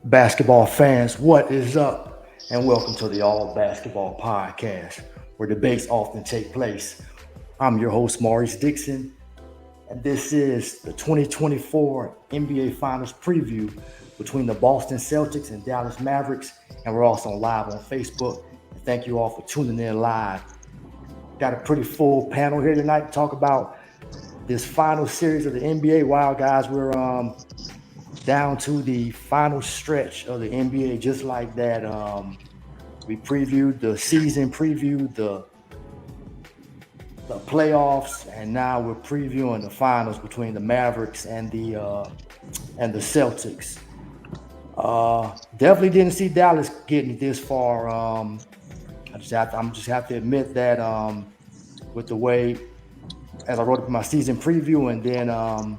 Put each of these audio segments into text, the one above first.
Basketball fans, what is up? And welcome to the All Basketball Podcast, where debates often take place. I'm your host, Maurice Dixon, and this is the 2024 NBA Finals preview between the Boston Celtics and Dallas Mavericks. And we're also live on Facebook. And thank you all for tuning in live. Got a pretty full panel here tonight to talk about this final series of the NBA. Wow, guys, we're down to the final stretch of the NBA, just like that. We previewed the season, previewed the playoffs, and now we're previewing the finals between the Mavericks and the Celtics. Definitely didn't see Dallas getting this far. I'm just have to admit that with the way, as I wrote up in my season preview, and then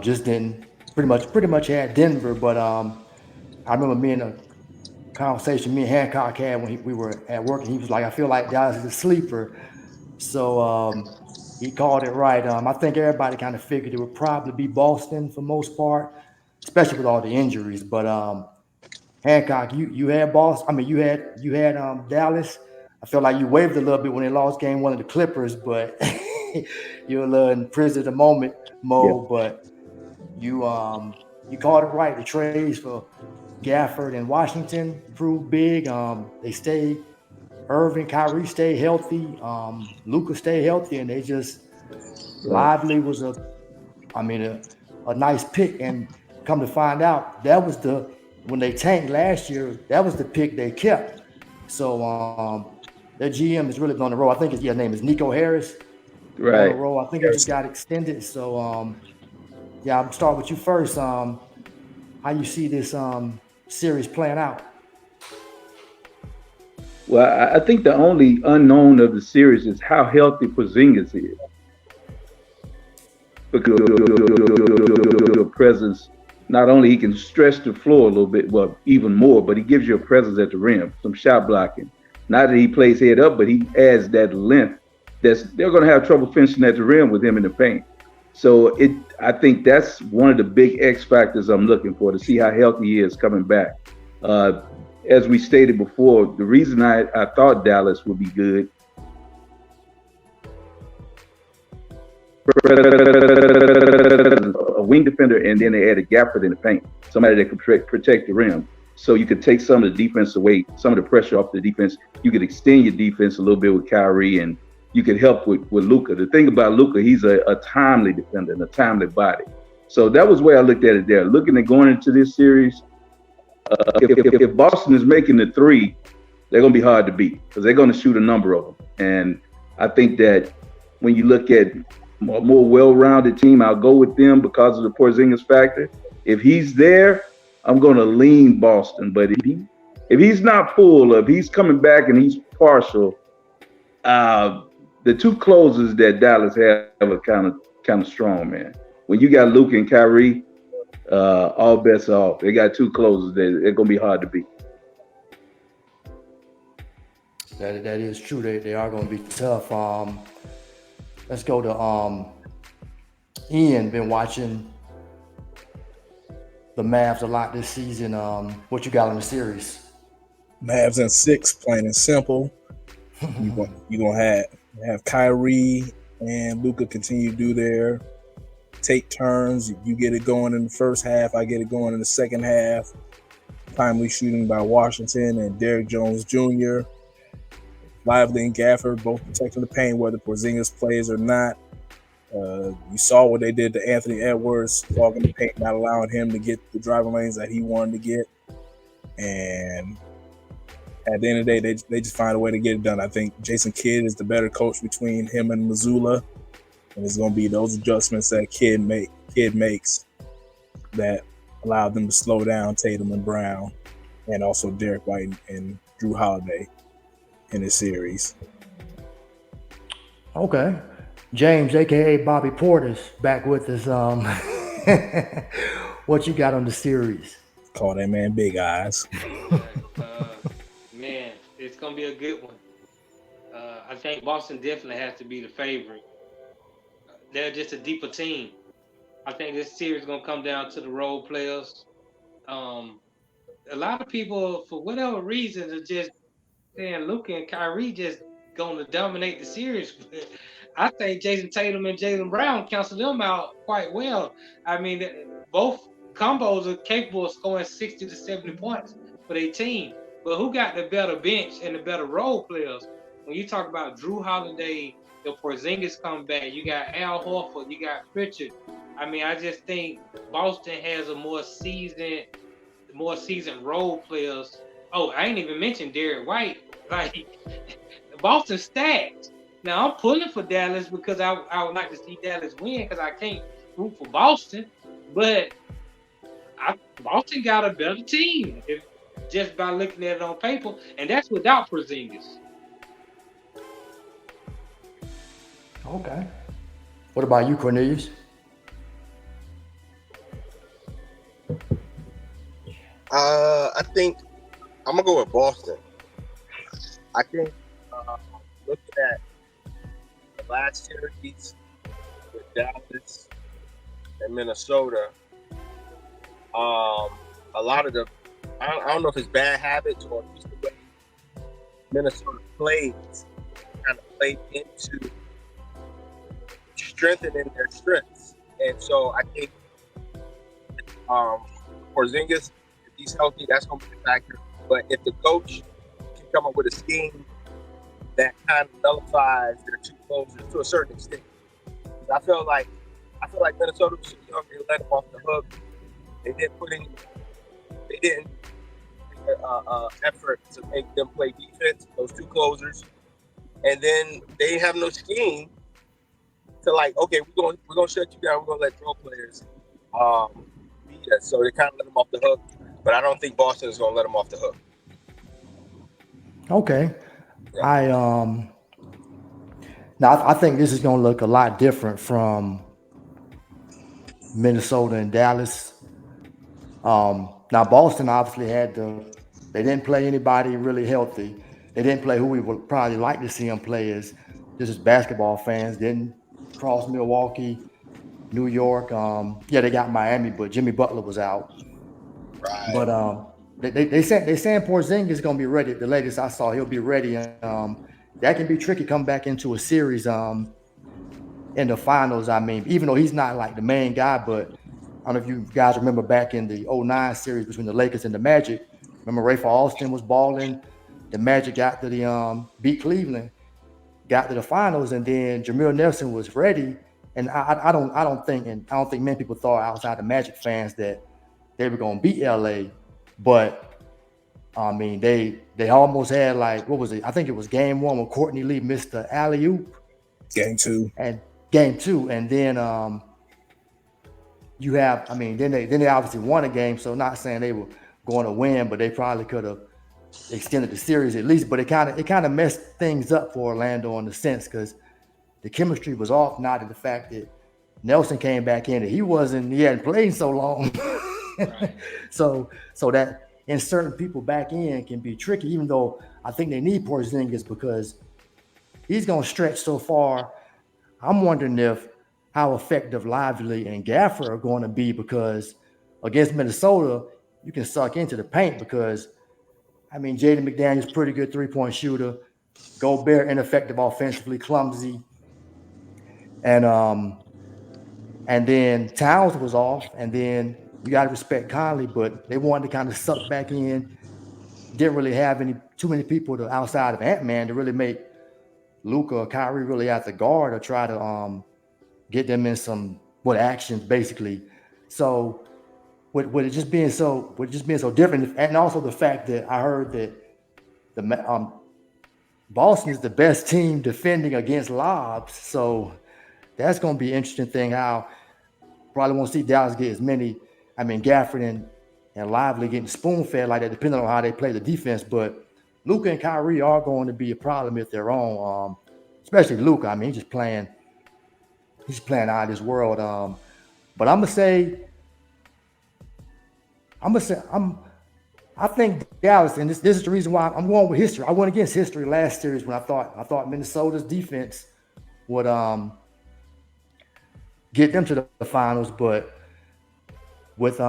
just didn't pretty much had Denver, but I remember me in a conversation me and Hancock had when we were at work, and he was like, "I feel like Dallas is a sleeper," so he called it right. I think everybody kind of figured it would probably be Boston for most part, especially with all the injuries. But Hancock, you had Boston. I mean, you had Dallas. I feel like you waved a little bit when they lost game one of the Clippers, but you're a little in prison at the moment, Yeah, Mo. But you called it right. The trades for Gafford and Washington proved big. They stayed. Irving, Kyrie stayed healthy. Luka stayed healthy, and they just right. Lively was a nice pick. And come to find out, that was the when they tanked last year. That was the pick they kept. So their GM is really on the roll. I think his name is Nico Harris on the Right. roll. I think he just Yes. got extended. So yeah, I'll start with you first. How you see this series playing out? Well, I think the only unknown of the series is how healthy Porzingis is. Because your presence, not only he can stretch the floor a little bit, well, even more, but he gives you a presence at the rim, some shot blocking. Not that he plays head up, but he adds that length. They're going to have trouble finishing at the rim with him in the paint. So I think that's one of the big X factors I'm looking for to see how healthy he is coming back. Uh, as we stated before, the reason I thought Dallas would be good, a wing defender, and then they added Gafford in the paint, somebody that could protect the rim. So you could take some of the defense away, some of the pressure off the defense. You could extend your defense a little bit with Kyrie, and you could help with Luka. The thing about Luka, he's a timely defender and a timely body. So that was where I looked at it there. Looking at going into this series, if Boston is making the three, they're going to be hard to beat because they're going to shoot a number of them. And I think that when you look at a more well-rounded team, I'll go with them because of the Porzingis factor. If he's there, I'm going to lean Boston. But if he's not full, if he's coming back and he's partial, the two closers that Dallas have are kind of strong, man. When you got Luka and Kyrie, all bets are off. They got two closers. They're going to be hard to beat. That is true. They are going to be tough. Let's go to Ian. Been watching the Mavs a lot this season. What you got in the series? Mavs in 6, plain and simple. You're gonna have Kyrie and Luka continue to do their take turns. You get it going in the first half, I get it going in the second half. Timely shooting by Washington and Derrick Jones Jr. Lively and Gafford both protecting the paint, whether Porzingis plays or not. You saw what they did to Anthony Edwards, clogging the paint, not allowing him to get the driving lanes that he wanted to get. And at the end of the day, they just find a way to get it done. I think Jason Kidd is the better coach between him and Mazzulla, and it's going to be those adjustments that Kidd makes that allowed them to slow down Tatum and Brown, and also Derek White and Drew Holiday in this series. Okay, James, aka Bobby Portis, back with us. What you got on the series? Call that man Big Eyes. Man, it's gonna be a good one. I think Boston definitely has to be the favorite. They're just a deeper team. I think this series is gonna come down to the role players. A lot of people, for whatever reason, are just saying Luka and Kyrie just gonna dominate the series. But I think Jason Tatum and Jaylen Brown cancel them out quite well. I mean, both combos are capable of scoring 60 to 70 points for their team. But who got the better bench and the better role players? When you talk about Drew Holiday, the Porzingis come back, you got Al Horford, you got Pritchard. I mean, I just think Boston has a more seasoned role players. Oh, I ain't even mentioned Derek White. Like Boston stacked. Now I'm pulling for Dallas because I would like to see Dallas win because I can't root for Boston. But Boston got a better team if just by looking at it on paper, and that's without Porzingis. Okay. What about you, Cornelius? I think I'm gonna go with Boston. I think looking at the last series with Dallas and Minnesota, a lot of the I don't know if it's bad habits or just the way Minnesota plays kind of played into strengthening their strengths, and so I think Porzingis, if he's healthy, that's going to be a factor. But if the coach can come up with a scheme that kind of nullifies their two closers to a certain extent, I feel like Minnesota was young and let them off the hook. They didn't make effort to make them play defense, those two closers, and then they didn't have no scheme to like, okay, we're gonna shut you down. We're gonna let role players beat us. So they kind of let them off the hook, but I don't think Boston is gonna let them off the hook. Okay. Yeah. Now I think this is going to look a lot different from Minnesota and Dallas. Now Boston obviously they didn't play anybody really healthy. They didn't play who we would probably like to see them play as basketball fans. Didn't cross Milwaukee, New York. Yeah, they got Miami, but Jimmy Butler was out. Right. But they saying Porzingis is going to be ready. The latest I saw, he'll be ready. That can be tricky coming back into a series in the finals. I mean, even though he's not like the main guy, but I don't know if you guys remember back in the 09 series between the Lakers and the Magic. Remember Rafe Alston was balling. The Magic got to the beat Cleveland, got to the finals, and then Jameer Nelson was ready. And I don't think many people thought outside the Magic fans that they were going to beat LA, but I mean they almost had like, what was it? I think it was game one when Courtney Lee missed the alley-oop. Game two, and then you have, I mean, then they obviously won a game. So not saying they were going to win, but they probably could have extended the series at least. But it kind of messed things up for Orlando in the sense because the chemistry was off. Not to the fact that Nelson came back in and he hadn't played so long. Right. so that inserting people back in can be tricky. Even though I think they need Porzingis because he's going to stretch so far. I'm wondering how effective Lively and Gaffer are going to be because against Minnesota, you can suck into the paint because, I mean, Jaden McDaniels pretty good three-point shooter. Gobert ineffective offensively, clumsy. And then Towns was off, and then you got to respect Conley, but they wanted to kind of suck back in. Didn't really have too many people outside of Ant-Man to really make Luka or Kyrie really at the guard or try to get them in some actions basically. So with it just being so different, and also the fact that I heard that the Boston is the best team defending against lobs, so that's going to be an interesting thing. How probably won't see Dallas get as many. I mean, Gafford and Lively getting spoon-fed like that, depending on how they play the defense. But Luka and Kyrie are going to be a problem if they're on, especially Luka. I mean, he's playing out of this world. But I think Dallas, and this is the reason why I'm going with history. I went against history last series when I thought Minnesota's defense would get them to the finals. But with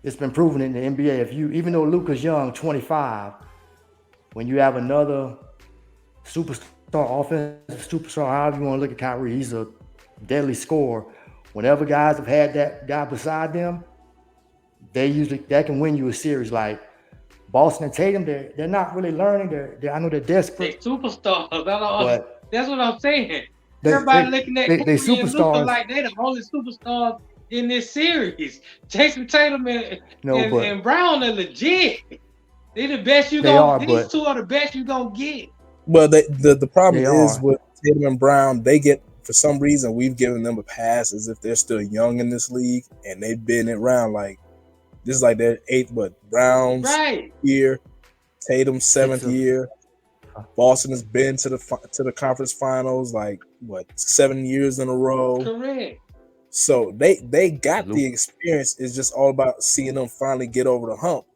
it's been proven in the NBA. If you even though Luka's young, 25, when you have another superstar, offensive superstar, however you want to look at Kyrie, he's a deadly scorer. Whenever guys have had that guy beside them, that can win you a series. Like Boston and Tatum, they're not really learning. I know they're They desperate, superstars. but That's what I'm saying. they Everybody looking at they Kyrie and Luka superstars. like they the only superstars in this series. Jason Tatum No, but and Brown are legit. They the best you they gonna. are, These but two are the best you gonna get. Well, the problem they is are. with Tatum and Brown, they get, for some reason, we've given them a pass as if they're still young in this league, and they've been around like this is like their eighth, but Brown's Right. year, Tatum's seventh Sixth. year. Boston has been to the conference finals like 7 years in a row. Correct. So they got the experience. It's just all about seeing them finally get over the hump.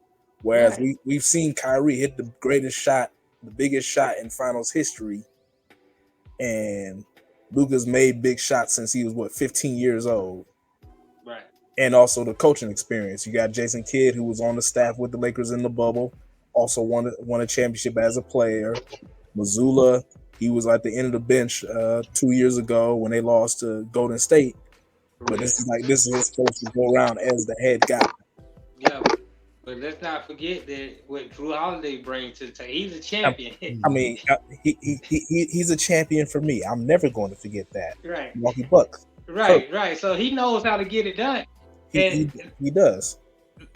Whereas Right. we've seen Kyrie hit the greatest shot, the biggest shot in finals history, and Luka's made big shots since he was 15 years old. Right. And also the coaching experience. You got Jason Kidd, who was on the staff with the Lakers in the bubble, also won a championship as a player. Mazzulla, he was at the end of the bench 2 years ago when they lost to Golden State. But this is his supposed to go around as the head guy. Yeah. But let's not forget that what Drew Holiday brings to the table. He's a champion. I mean, he's a champion for me. I'm never going to forget that. Right. Milwaukee Bucks. Right. So he knows how to get it done. He does.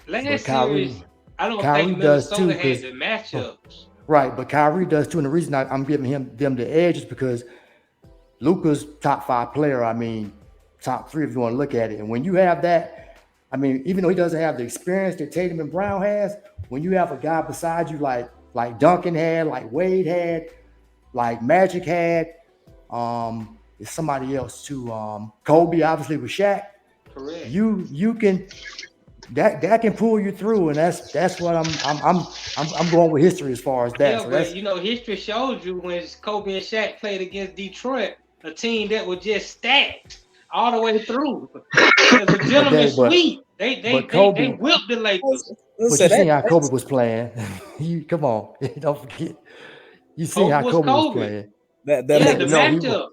Last Kyrie- series, I don't Kyrie think does too, Minnesota had 'cause- the matchups. Right, but Kyrie does too, and the reason I'm giving them the edge is because Luka's top 5 player. I mean, top 3 if you want to look at it. And when you have that, I mean, even though he doesn't have the experience that Tatum and Brown has, when you have a guy beside you like Duncan had, like Wade had, like Magic had, there's somebody else too. Kobe obviously with Shaq. Correct. You can that can pull you through, and that's what I'm going with history as far as that. Yeah, So but that's history shows you when Kobe and Shaq played against Detroit, a team that was just stacked all the way through. It was a gentleman's sweep. They whipped the Lakers. But you seen how Kobe was playing. Come on, don't forget. You seen how Kobe was playing. That the matchup.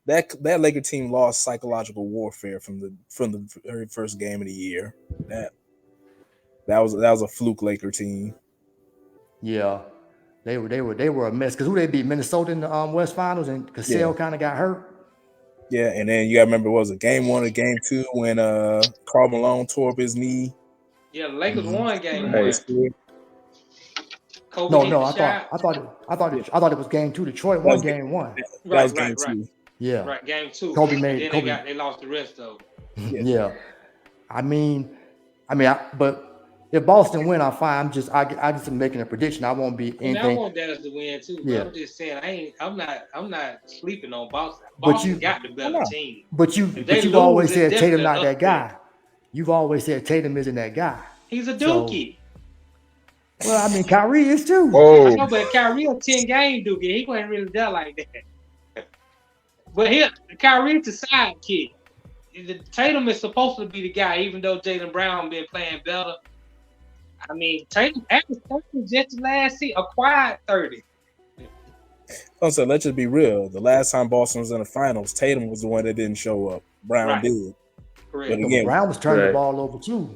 That Laker team lost psychological warfare from the very first game of the year. That was a fluke Laker team. Yeah, they were a mess because who they beat? Minnesota in the West Finals, and Cassell kind of got hurt. Yeah, and then you got to remember, was it game 1 or game 2 when Karl Malone tore up his knee? Yeah, the Lakers won game 1. No, I thought it was game 2. Detroit won game 1. That was game 2. Yeah. Right, game 2. Kobe made. They lost the rest of them. Yeah. But if Boston win, I'm fine. I just making a prediction. I won't be anything. I want Dallas to win too. Yeah. I'm just saying I'm not sleeping on Boston. Boston got the better team. But you've always said Tatum not that guy. You've always said Tatum isn't that guy. He's a dookie. Well, I mean, Kyrie is too. Oh. I know, but Kyrie a 10-game dookie. He wasn't really done like that. But Kyrie's the sidekick. Tatum is supposed to be the guy, even though Jaylen Brown been playing better. I mean, Tatum averaged 30 just last season, acquired 30. So let's just be real. The last time Boston was in the finals, Tatum was the one that didn't show up. Brown did. Correct. But again, Brown was turning the ball over too.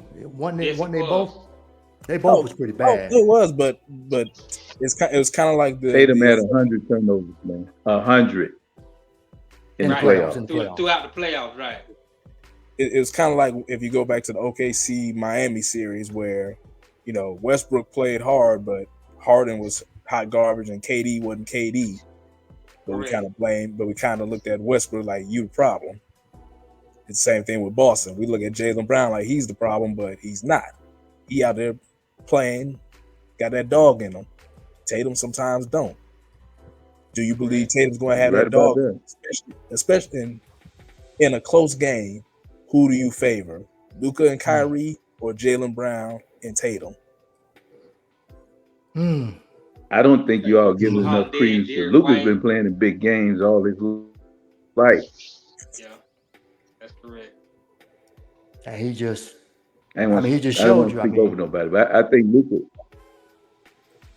They both was pretty bad. It was, but it was kind of like Tatum had 100 turnovers, man. 100 in the playoffs. Throughout the playoffs, right? It was kind of like if you go back to the OKC Miami series where, Westbrook played hard, but Harden was hot garbage and KD wasn't KD. But we kind of looked at Westbrook like you the problem. It's the same thing with Boston. We look at Jaylen Brown like he's the problem, but he's not. He out there playing, got that dog in him. Tatum sometimes don't. Do you believe Tatum's going to have that dog? Especially in a close game, who do you favor? Luka and Kyrie or Jaylen Brown and Tatum? I don't think you all giving enough credence to Luka's been playing in big games all his life. Yeah, that's And he just, I don't he just I don't showed want you. to I speak mean, over nobody, but I think Luka.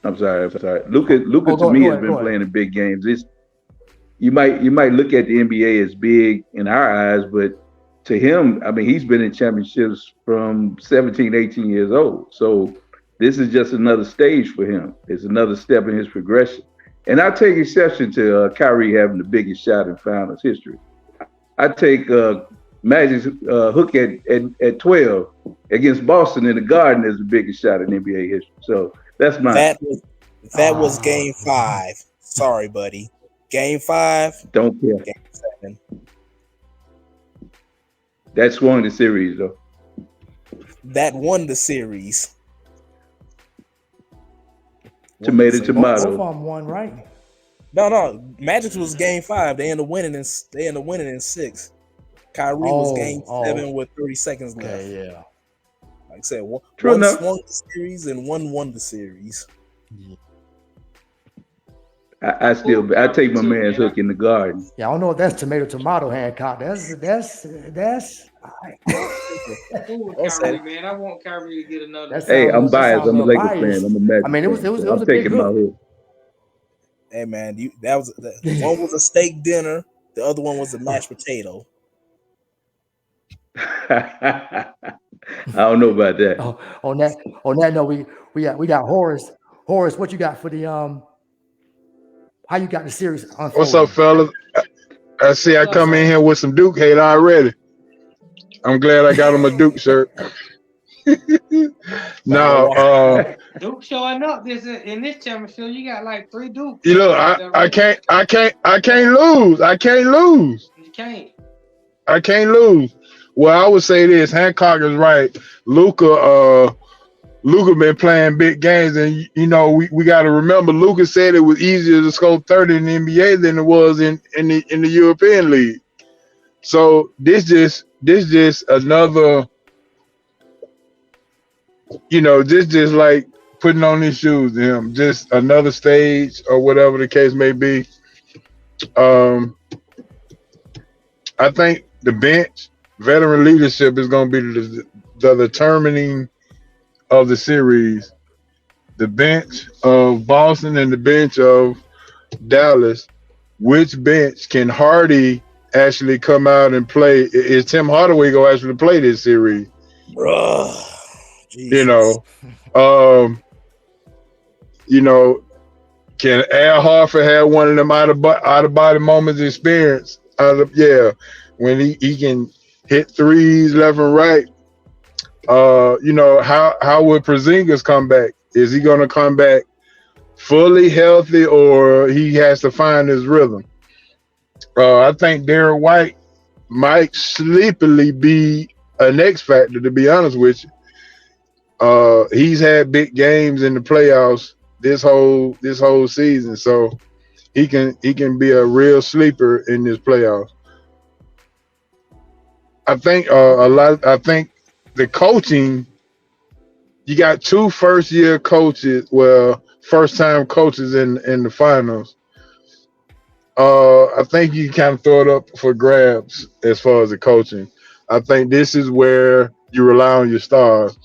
I'm sorry. Luka go to me has ahead, been go ahead. playing in big games. You might look at the NBA as big in our eyes, but to him, I mean, he's been in championships from 17, 18 years old. So this is just another stage for him. It's another step in his progression. And I take exception to Kyrie having the biggest shot in finals history. I take Magic's hook at 12 against Boston in the Garden as the biggest shot in NBA history. So that's mine. That was game 5. Sorry, buddy. Game 5. Don't care. Game 7. That swung the series, though. That won the series. Tomato. Both of them won, right? No. Magic's was game 5. They ended up winning in 6. Kyrie was game 7 with 30 seconds left. Okay, yeah. Like I said, one enough. swung the series and one won the series. I take my man's hook in the Garden. Yeah, I don't know if that's tomato, Hancock. That's Kyrie, man. I want Kyrie to get another. Hey, I'm biased. I'm a Lakers fan. I'm a Magic. I mean, it was I'm a big taking my hook. hook. Hey man, one was a steak dinner, the other one was a mashed potato. I don't know about that. On that note, we got Horace. Horace, what you got for the how you got the series unfolding? What's up, fellas? I see I come in here with some Duke hate already. I'm glad I got him a Duke shirt. No, Duke showing up in this championship. You got like 3 Dukes. You look, I can't lose. I can't lose. You can't. I can't lose. Well, I would say this: Hancock is right. Luka been playing big games, and you know we got to remember. Luka said it was easier to score 30 in the NBA than it was in the European League. So this just another, just like putting on his shoes to him, just another stage or whatever the case may be. I think the bench, veteran leadership is going to be the determining of the series. The bench of Boston and the bench of Dallas. Which bench can Hardy actually come out and play? Is Tim Hardaway going to actually play this series? Jesus. Can Al Horford have one of them out of body moments experience? When he can hit threes left and right. How would Porzingis come back? Is he going to come back fully healthy, or he has to find his rhythm? I think Derek White might sleepily be an X factor, to be honest with you. He's had big games in the playoffs this whole season, so he can be a real sleeper in this playoffs. I think I think the coaching, you got 2 first-time coaches in the finals. I think you kind of throw it up for grabs as far as the coaching. I think this is where you rely on your stars.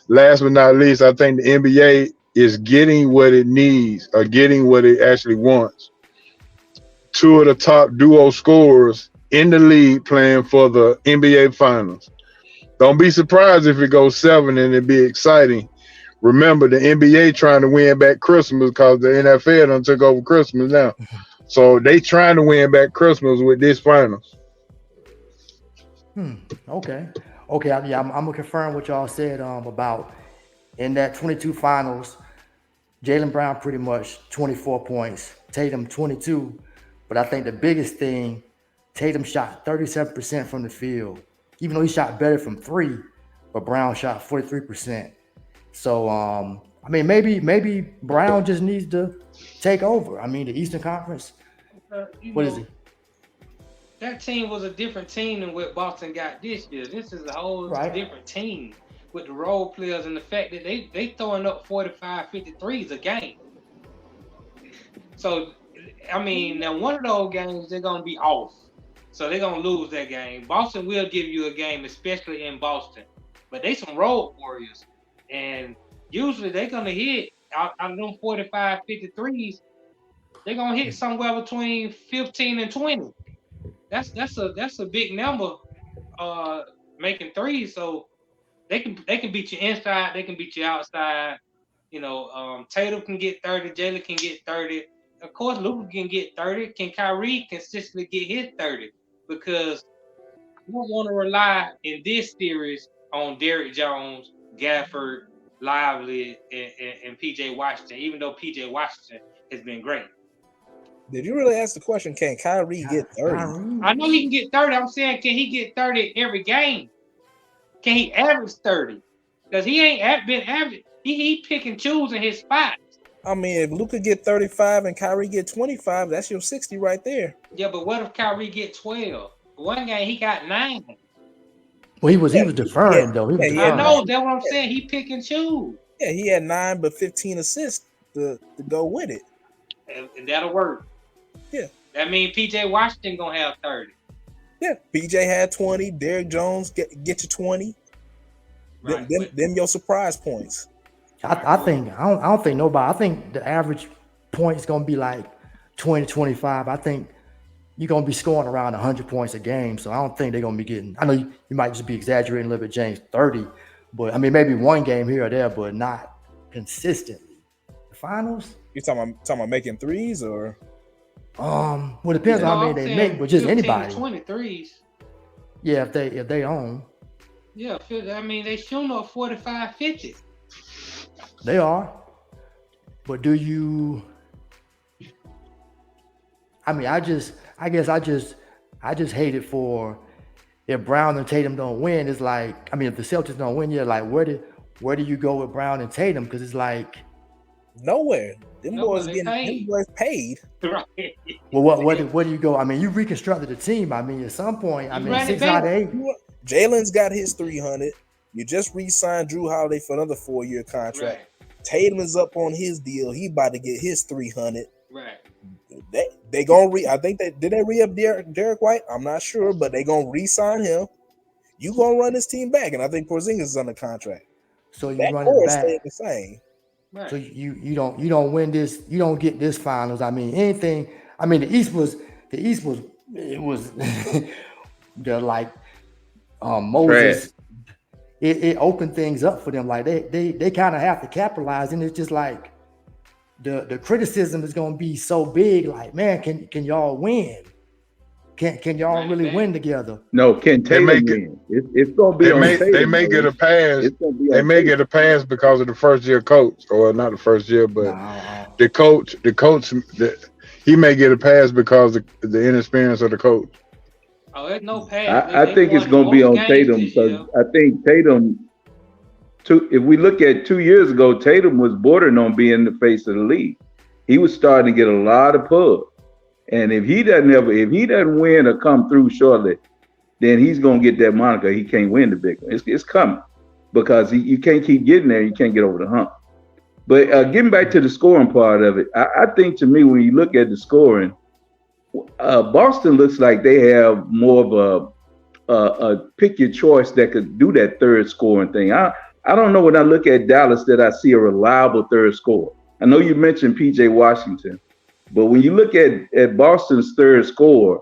Last but not least, I think the NBA is getting what it needs or getting what it actually wants. 2 of the top duo scorers in the league playing for the NBA Finals. Don't be surprised if it goes 7 and it'd be exciting. Remember, the NBA trying to win back Christmas because the NFL done took over Christmas now. So they trying to win back Christmas with this finals. Okay. Yeah, I'm gonna confirm what y'all said about in that 22 finals. Jaylen Brown pretty much 24 points, Tatum 22. But I think the biggest thing, Tatum shot 37% from the field, even though he shot better from 3, but Brown shot 43%. So maybe Brown just needs to take over. I mean, the Eastern Conference. What is it? That team was a different team than what Boston got this year. This is a whole different team with the role players and the fact that they throwing up 45, 53s a game. So, I mean, now one of those games they're gonna be off. So they're gonna lose that game. Boston will give you a game, especially in Boston. But they some road warriors. And usually they're gonna hit out of them 45, 53s, they're gonna hit somewhere between 15 and 20. That's a big number making threes. So they can beat you inside, they can beat you outside. Tatum can get 30, Jalen can get 30. Of course, Luka can get 30. Can Kyrie consistently get his 30? Because you don't want to rely in this series on Derrick Jones, Gafford, Lively, and PJ Washington, even though PJ Washington has been great. Did you really ask the question, can Kyrie get 30? I know he can get 30. I'm saying, can he get 30 every game? Can he average 30? Because he ain't been average. He pick and choose in his spots. I mean, if Luka get 35 and Kyrie get 25, that's your 60 right there. Yeah, but what if Kyrie get 12? One game he got 9. Well, he was deferring though. I know, that's what I'm saying. He pick and choose. Yeah, he had 9 but 15 assists to go with it. And that'll work. Yeah. That means PJ Washington gonna have 30. Yeah, PJ had 20. Derrick Jones get you 20. Right. Them your surprise points. I don't think nobody. I think the average point is gonna be like 20, 25. I think you're gonna be scoring around 100 points a game. So I don't think they're gonna be getting. I know you might just be exaggerating a little bit, James. 30, but I mean maybe one game here or there, but not consistently. The finals. You talking about making threes or? Well, it depends on how many they make, but just anybody. 23s. Yeah, if they own. Yeah, I mean they shooting up 45, 50. They are, but do you? I mean, I guess I just hate it for if Brown and Tatum don't win. It's like, I mean, if the Celtics don't win, you're like, where do you go with Brown and Tatum? Because it's like nowhere. Them boys paid. Right. Well, where do you go? I mean, you reconstructed the team. I mean, at some point, I mean, 6 out of 8. Jalen's got his 300. You just re-signed Drew Holiday for another 4-year contract. Right. Tatum is up on his deal. He about to get his 300. Right. They gonna I think did they re-up Derek White? I'm not sure, but they gonna re-sign him. You gonna run this team back, and I think Porzingis is under contract. So you run it back. Staying the same. Right. So you don't win this. You don't get this finals. I mean, anything. I mean, the East was they're like Moses. It opened things up for them. Like they kind of have to capitalize, and it's just like the criticism is going to be so big. Like, man, can y'all win? Can y'all really win together? No, can Tatum win? It's going to be. They may get a pass. They may get a pass because of the first year coach, or not the first year, but the coach. He may get a pass because of the inexperience of the coach. Oh, there's no pass. I think it's going to be on Tatum because I think Tatum. If we look at 2 years ago, Tatum was bordering on being the face of the league. He was starting to get a lot of pub, and if he doesn't win or come through shortly, then he's going to get that moniker. He can't win the big one. It's coming because you can't keep getting there. You can't get over the hump. But getting back to the scoring part of it, I think to me when you look at the scoring. Boston looks like they have more of a pick your choice that could do that third scoring thing. I don't know when I look at Dallas that I see a reliable third scorer. I know you mentioned PJ Washington, but when you look at Boston's third scorer,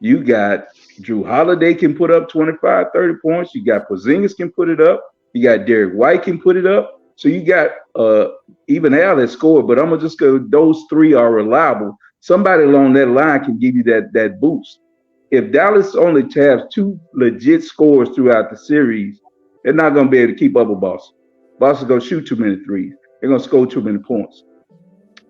you got Drew Holiday can put up 25, 30 points. You got Porzingis can put it up. You got Derek White can put it up. So you got even Al that scored, but I'm gonna just go. Those three are reliable. Somebody along that line can give you that boost. If Dallas only has 2 legit scores throughout the series, they're not going to be able to keep up with Boston. Boston's going to shoot too many threes. They're going to score too many points.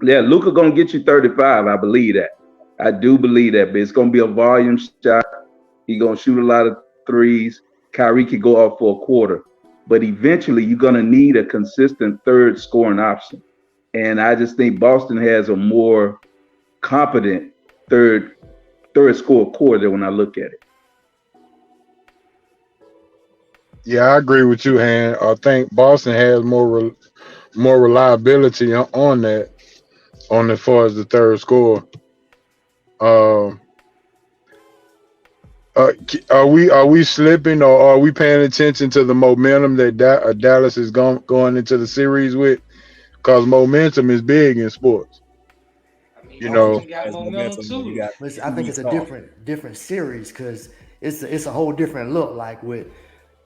Yeah, Luka going to get you 35. I believe that. I do believe that, but it's going to be a volume shot. He's going to shoot a lot of threes. Kyrie could go off for a quarter. But eventually, you're going to need a consistent third scoring option. And I just think Boston has a more competent third score core there when I look at it. Yeah, I agree with you, Han. I think Boston has more reliability on that, as far as the third score. Are we slipping, or are we paying attention to the momentum that Dallas is going into the series with? Because momentum is big in sports. I mean, You know, Houston got As momentum momentum when you too. got But I 2 think it's weeks a off. different series because it's a whole different look. Like with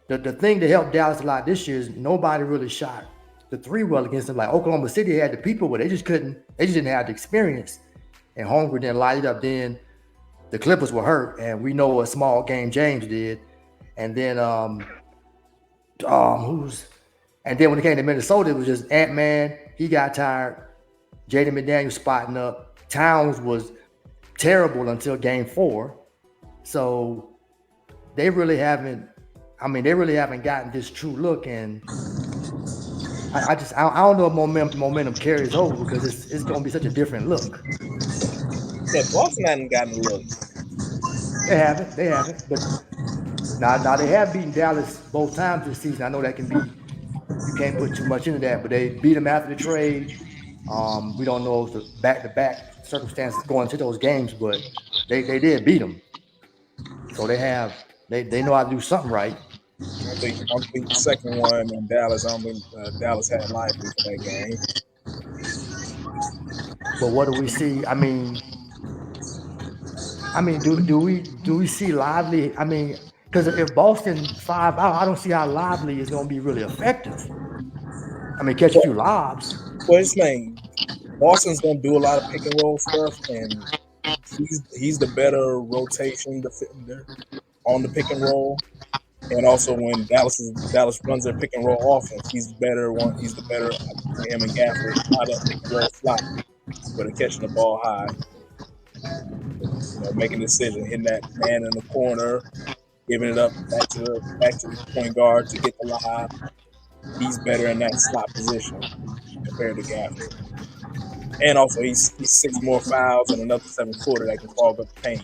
the thing that helped Dallas a lot this year is nobody really shot the three well against them. Like Oklahoma City had the people, but they just couldn't. They just didn't have the experience. And Holmgren didn't light it up. Then the Clippers were hurt, and we know what small game James did. And then who's and then when it came to Minnesota, it was just Ant-Man. He got tired. Jaden McDaniels spotting up. Towns was terrible until game 4. So they really haven't gotten this true look. And I don't know if momentum carries over because it's gonna be such a different look. Yeah, Boston hadn't gotten a look. They haven't. But now they have beaten Dallas both times this season. I know that can be, you can't put too much into that, but they beat them after the trade. We don't know the back-to-back circumstances going into those games, but they did beat them. So they know how to do something right. I think the second one in Dallas. I don't think Dallas had Lively for that game. But what do we see? Do we see Lively? Because if Boston 5 out, I don't see how Lively is going to be really effective. Catch a few lobs. Well, his name Boston's gonna do a lot of pick and roll stuff, and he's the better rotation defender on the pick and roll. And also when Dallas runs their pick and roll offense, he's the better him and Gafford out of pick and roll slot, but catching the ball high, making a decision, hitting that man in the corner, giving it up back to the point guard to get the lob. He's better in that slot position compared to Gafford. And also he's 6 more fouls and another 7-footer that can clog up the paint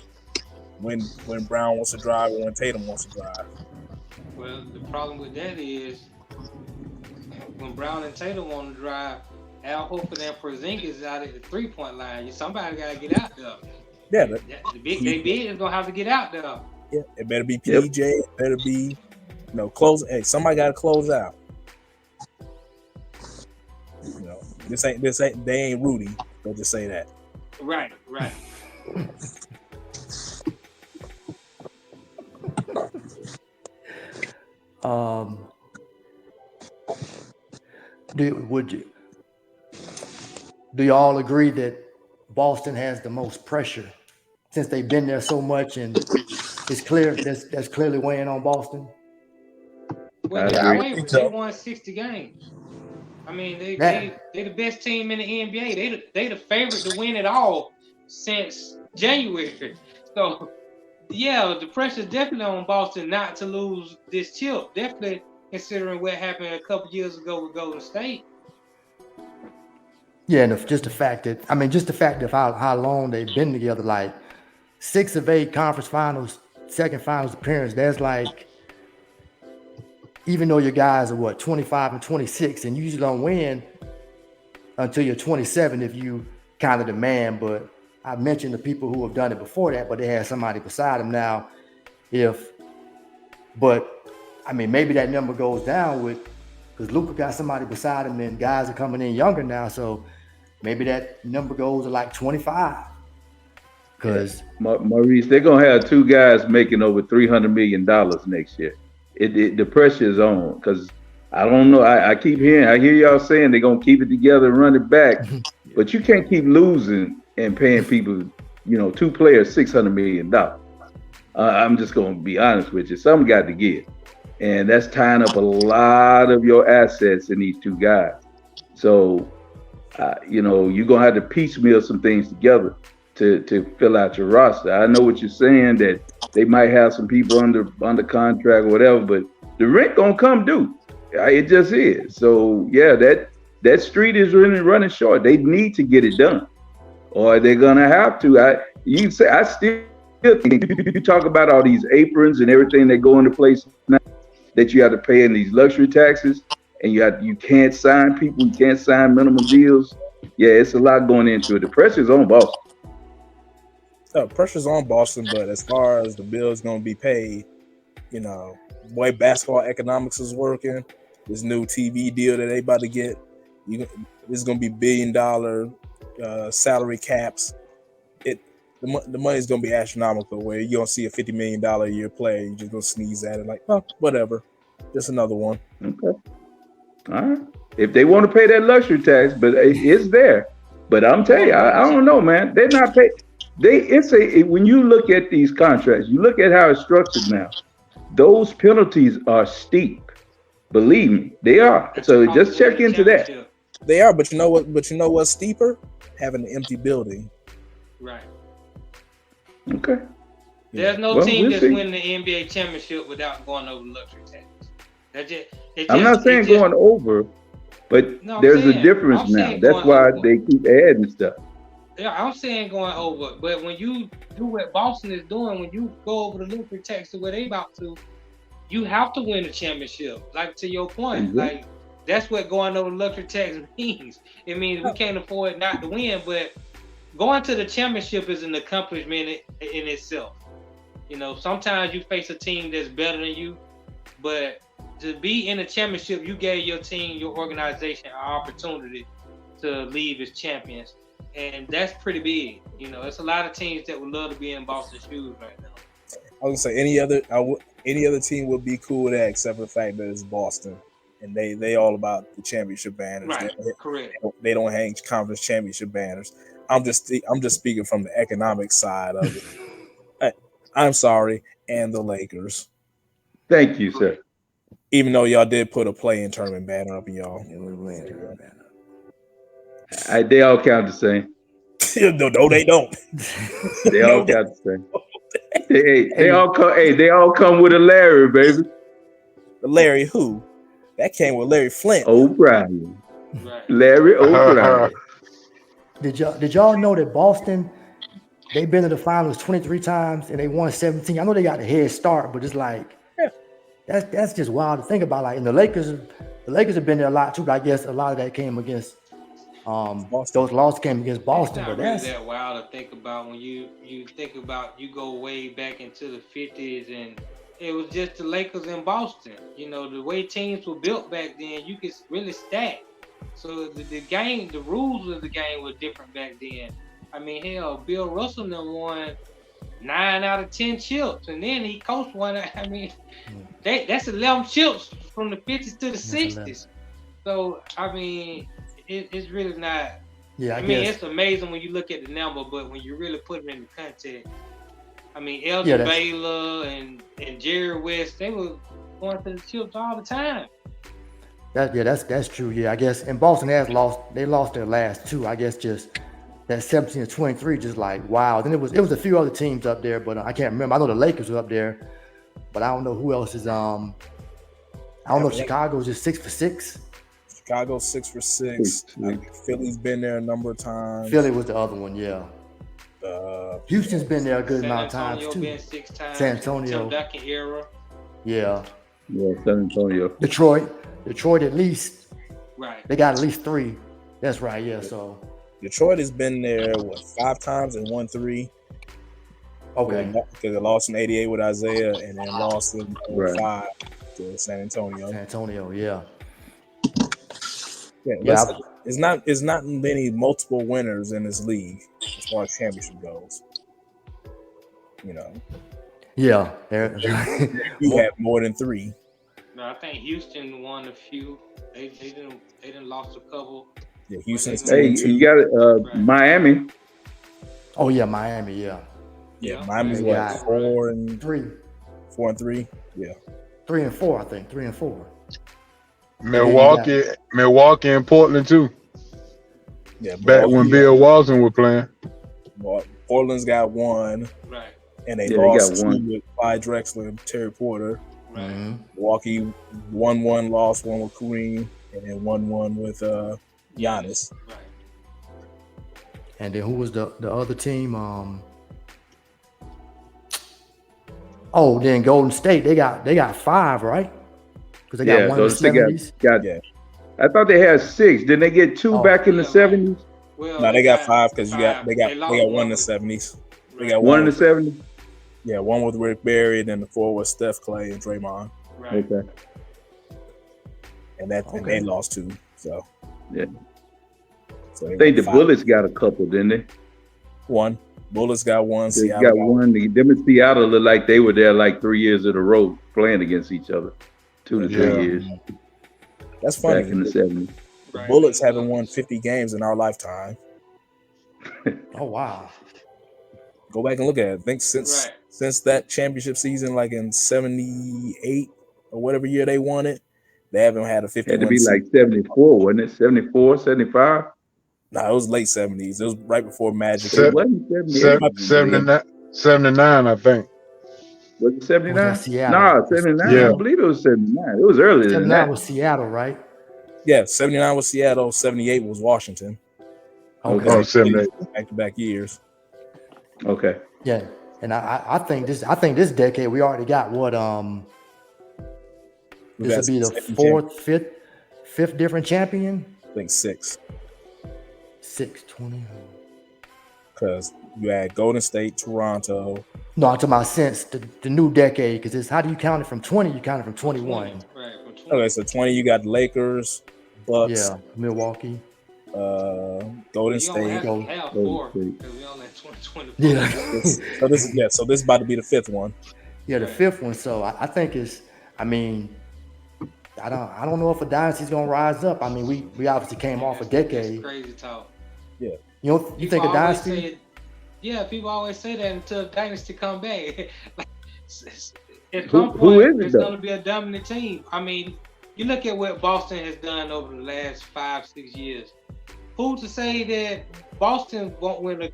when Brown wants to drive or when Tatum wants to drive. Well, the problem with that is when Brown and Tatum want to drive, Al Horford and Porzingis is out at the 3-point line. Somebody got to get out there. Yeah, the big is gonna have to get out there. Yeah, it better be PJ. It better be close. Hey, somebody got to close out. This ain't. They ain't Rudy. They'll just say that. Right. Do you all agree that Boston has the most pressure since they've been there so much, and it's clear that's clearly weighing on Boston? Well, they won 60 games. They the best team in the NBA. They the favorite to win it all since January. So yeah, the pressure's definitely on Boston not to lose this chip. Definitely considering what happened a couple years ago with Golden State. Yeah, and just the fact of how long they've been together, like 6 of 8 conference finals, second finals appearance. That's like, even though your guys are 25 and 26, and you usually don't win until you're 27 if you kind of demand. But I mentioned the people who have done it before that, but they had somebody beside them now. Maybe that number goes down because Luka got somebody beside him, and guys are coming in younger now, so maybe that number goes to like 25. Because Maurice, they're gonna have 2 guys making over $300 million next year. The pressure is on because I don't know. I hear y'all saying they're gonna keep it together and run it back, but you can't keep losing and paying people, 2 players $600 million. I'm just gonna be honest with you. Something got to give, and that's tying up a lot of your assets in these 2 guys. So, you're gonna have to piecemeal some things together to fill out your roster. I know what you're saying, that they might have some people under contract or whatever, but the rent gonna come due. It just is. So yeah, that street is really running short. They need to get it done, or they're gonna have to. I still think you talk about all these aprons and everything that go into place now that you have to pay in these luxury taxes, and you can't sign people, you can't sign minimum deals. Yeah, it's a lot going into it. The pressure's on Boston. Pressure's on Boston, but as far as the bill's going to be paid, the way basketball economics is working, this new TV deal that they about to get, this is going to be $1 billion salary caps. The money's going to be astronomical. Where you're going to see a $50 million a year player, you're just going to sneeze at it like, oh, whatever, just another one. Okay, all right. If they want to pay that luxury tax, but it's there. But I'm telling you, I don't know, man. They're not paid. When you look at these contracts, you look at how it's structured now. Those penalties are steep. Believe me, they are. So just check into that. They are, but you know what? But you know what's steeper? Having an empty building. Right. Okay. There's no team that's winning the NBA championship without going over luxury tax. I'm not saying going over, but there's a difference now. That's why they keep adding stuff. Yeah, I'm saying going over, but when you do what Boston is doing, when you go over the luxury tax to where they about to, you have to win the championship. Like to your point, like that's what going over the luxury tax means. It means we can't afford not to win, but going to the championship is an accomplishment in itself. Sometimes you face a team that's better than you, but to be in the championship, you gave your team, your organization, an opportunity to leave as champions. And that's pretty big. It's a lot of teams that would love to be in Boston's shoes right now. I was gonna say any other team would be cool with that, except for the fact that it's Boston, and they all about the championship banners. Right, correct. They don't hang conference championship banners. I'm just speaking from the economic side of it. I'm sorry, and the Lakers. Thank you, sir. Even though y'all did put a play-in tournament banner up in y'all. They all count the same. No, they don't. They all count the same. They all come. Hey, they all come with a Larry, baby. The Larry who? That came with Larry Flint. O'Brien. Right. Larry O'Brien. Did y'all know that Boston, they've been to the finals 23 times and they won 17? I know they got a head start, but it's like that's just wild to think about. Like, and the Lakers have been there a lot too. But I guess a lot of that came against those losses came against Boston. But that's that wild to think about when you think about, you go way back into the 50s and it was just the Lakers and Boston. The way teams were built back then, you could really stack. So the rules of the game were different back then. I mean, hell, Bill Russell won 9 out of 10 chips, and then he coached one. I mean, that's 11 chips from the 50s to the 60s. So I mean, it's really not. Yeah, I mean, it's amazing when you look at the number, but when you really put it in the context, I mean, Elgin Baylor and Jerry West, they were going to the chips all the time. That's true. Yeah, I guess. And Boston they lost their last 2. I guess just that 17-23, just like wow. Then it was a few other teams up there, but I can't remember. I know the Lakers were up there, but I don't know who else is. I don't know if Chicago's just 6 for 6. Chicago's 6 for 6. I think Philly's been there a number of times. Philly was the other one, yeah. Houston's been there a good amount of times too. Been 6 times. San Antonio. Tim Duncan era. Yeah. Yeah, San Antonio. Detroit at least. Right. They got at least 3. That's right. Yeah. So Detroit has been there 5 times and won 3. Okay. Because they lost in '88 with Isaiah, and then lost in 05 to San Antonio. San Antonio, yeah. Yeah. It's not many multiple winners in this league as far as championship goes. Yeah. You have more than 3. No, I think Houston won a few. They didn't lost a couple. Yeah, Houston's you got Miami. Oh yeah, Miami. Yeah. Yeah, Miami's what 4 and 3. 4 and 3. Yeah. 3 and 4, I think. 3 and 4. Milwaukee and Portland too. Yeah. Back when Bill Walton was playing. Portland's got 1. Right. And they lost 2 with Clyde Drexler and Terry Porter. Right. Mm-hmm. Milwaukee 1-1, lost 1 with Kareem, and then 1-1 with Giannis. Right. And then who was the other team? Then Golden State. They got 5, right? Because they got 1 in the 70s. I thought they had 6. Didn't they get 2 back in the 70s? Well, No, they got 5 because they got 1 in the 70s. They got One in the with, 70? yeah, one with Rick Barry, and then the 4 was Steph, Clay, and Draymond. Right. Okay. And they lost 2. So Yeah. So I think the Bullets got a couple, didn't they? One. Bullets got one. They Seattle got one. Them in Seattle look like they were there like 3 years in a row playing against each other. 2 to 3 years. That's funny. Back in the 70s. The Bullets haven't won 50 games in our lifetime. Oh wow. Go back and look at it. I think since that championship season, like in 78 or whatever year they won it, they haven't had a 50 Had to win be season. like 74, wasn't it? 74, 75? No, it was late 70s. It was right before Magic. It wasn't 78. 79, I think. Was it 79? Was that Seattle? No, 79. Yeah. I believe it was 79. It was earlier than 79 that. was Seattle, right? Yeah, 79 was Seattle. 78 was Washington. Okay. Oh, 78. Back-to-back years. Okay. Yeah. And I think this decade we already got what We this got will be the second fourth, fifth different champion. I think 6. 620. Because you had Golden State, Toronto. No, I'm talking about since the new decade, because it's how do you count it from 20? You count it from 21. Right. From 20. Okay, so 20, you got Lakers, Bucks, Yeah, Milwaukee. Golden State. Only have 4 State. because we only have 20. Yeah. So this is about to be the 5th one. Yeah, the 5th one. So I think it's. I mean, I don't know if a dynasty's gonna rise up. I mean, we obviously came off a decade. That's crazy talk. Yeah. You think a People always dynasty? yeah, people always say that until dynasty come back. Like, at Who- some who point, is it, it's though? going to be a dominant team. I mean, you look at what Boston has done over the last 5-6 years. Who's to say that Boston won't win a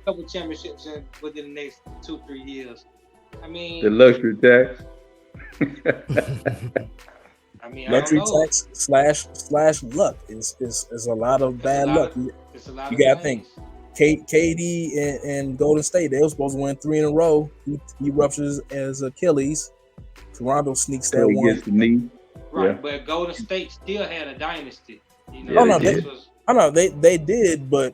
couple championships within the next 2-3 years? I mean, The luxury tax. Luxury I don't know. tax slash luck is a lot of bad luck. It's a lot You of gotta think. things. KD and Golden State, they were supposed to win 3 in a row. He ruptures his Achilles. Toronto sneaks that So he one. gets the knee. Right, Yeah. but Golden State still had a dynasty. You know, Yeah, no, they this did. was I know they did, but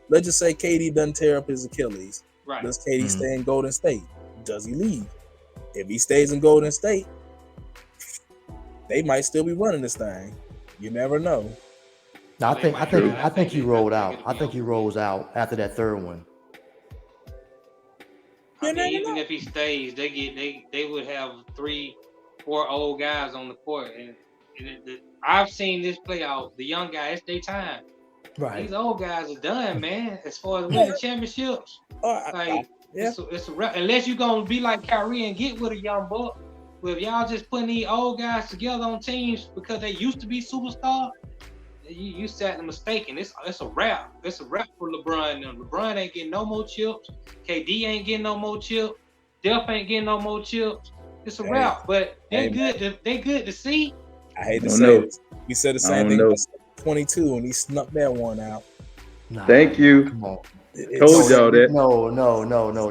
let's just say KD doesn't tear up his Achilles. right. Does KD stay in Golden State? Does he leave? If he stays in Golden State, they might still be running this thing. You never know. No, I think he rolled out. I think he rolls out after that 3rd one. I mean, even if he stays, they would have 3-4 old guys on the court, and I've seen this play out. The young guys, it's their time. Right. These old guys are done, man. As far as winning championships, like Yeah. it's a wrap. Unless you're gonna be like Kyrie and get with a young buck. But if y'all just putting these old guys together on teams because they used to be superstars, you sat mistaken. It's a wrap. It's a wrap for LeBron. Now, LeBron ain't getting no more chips. KD ain't getting no more chips. Steph ain't getting no more chips. It's a wrap. But they're good. They good to see. I hate to Don't say know. it. We said the I same don't thing know. about 22, and he snuck that one out. Nah, Thank you. Come on. Told y'all that. No.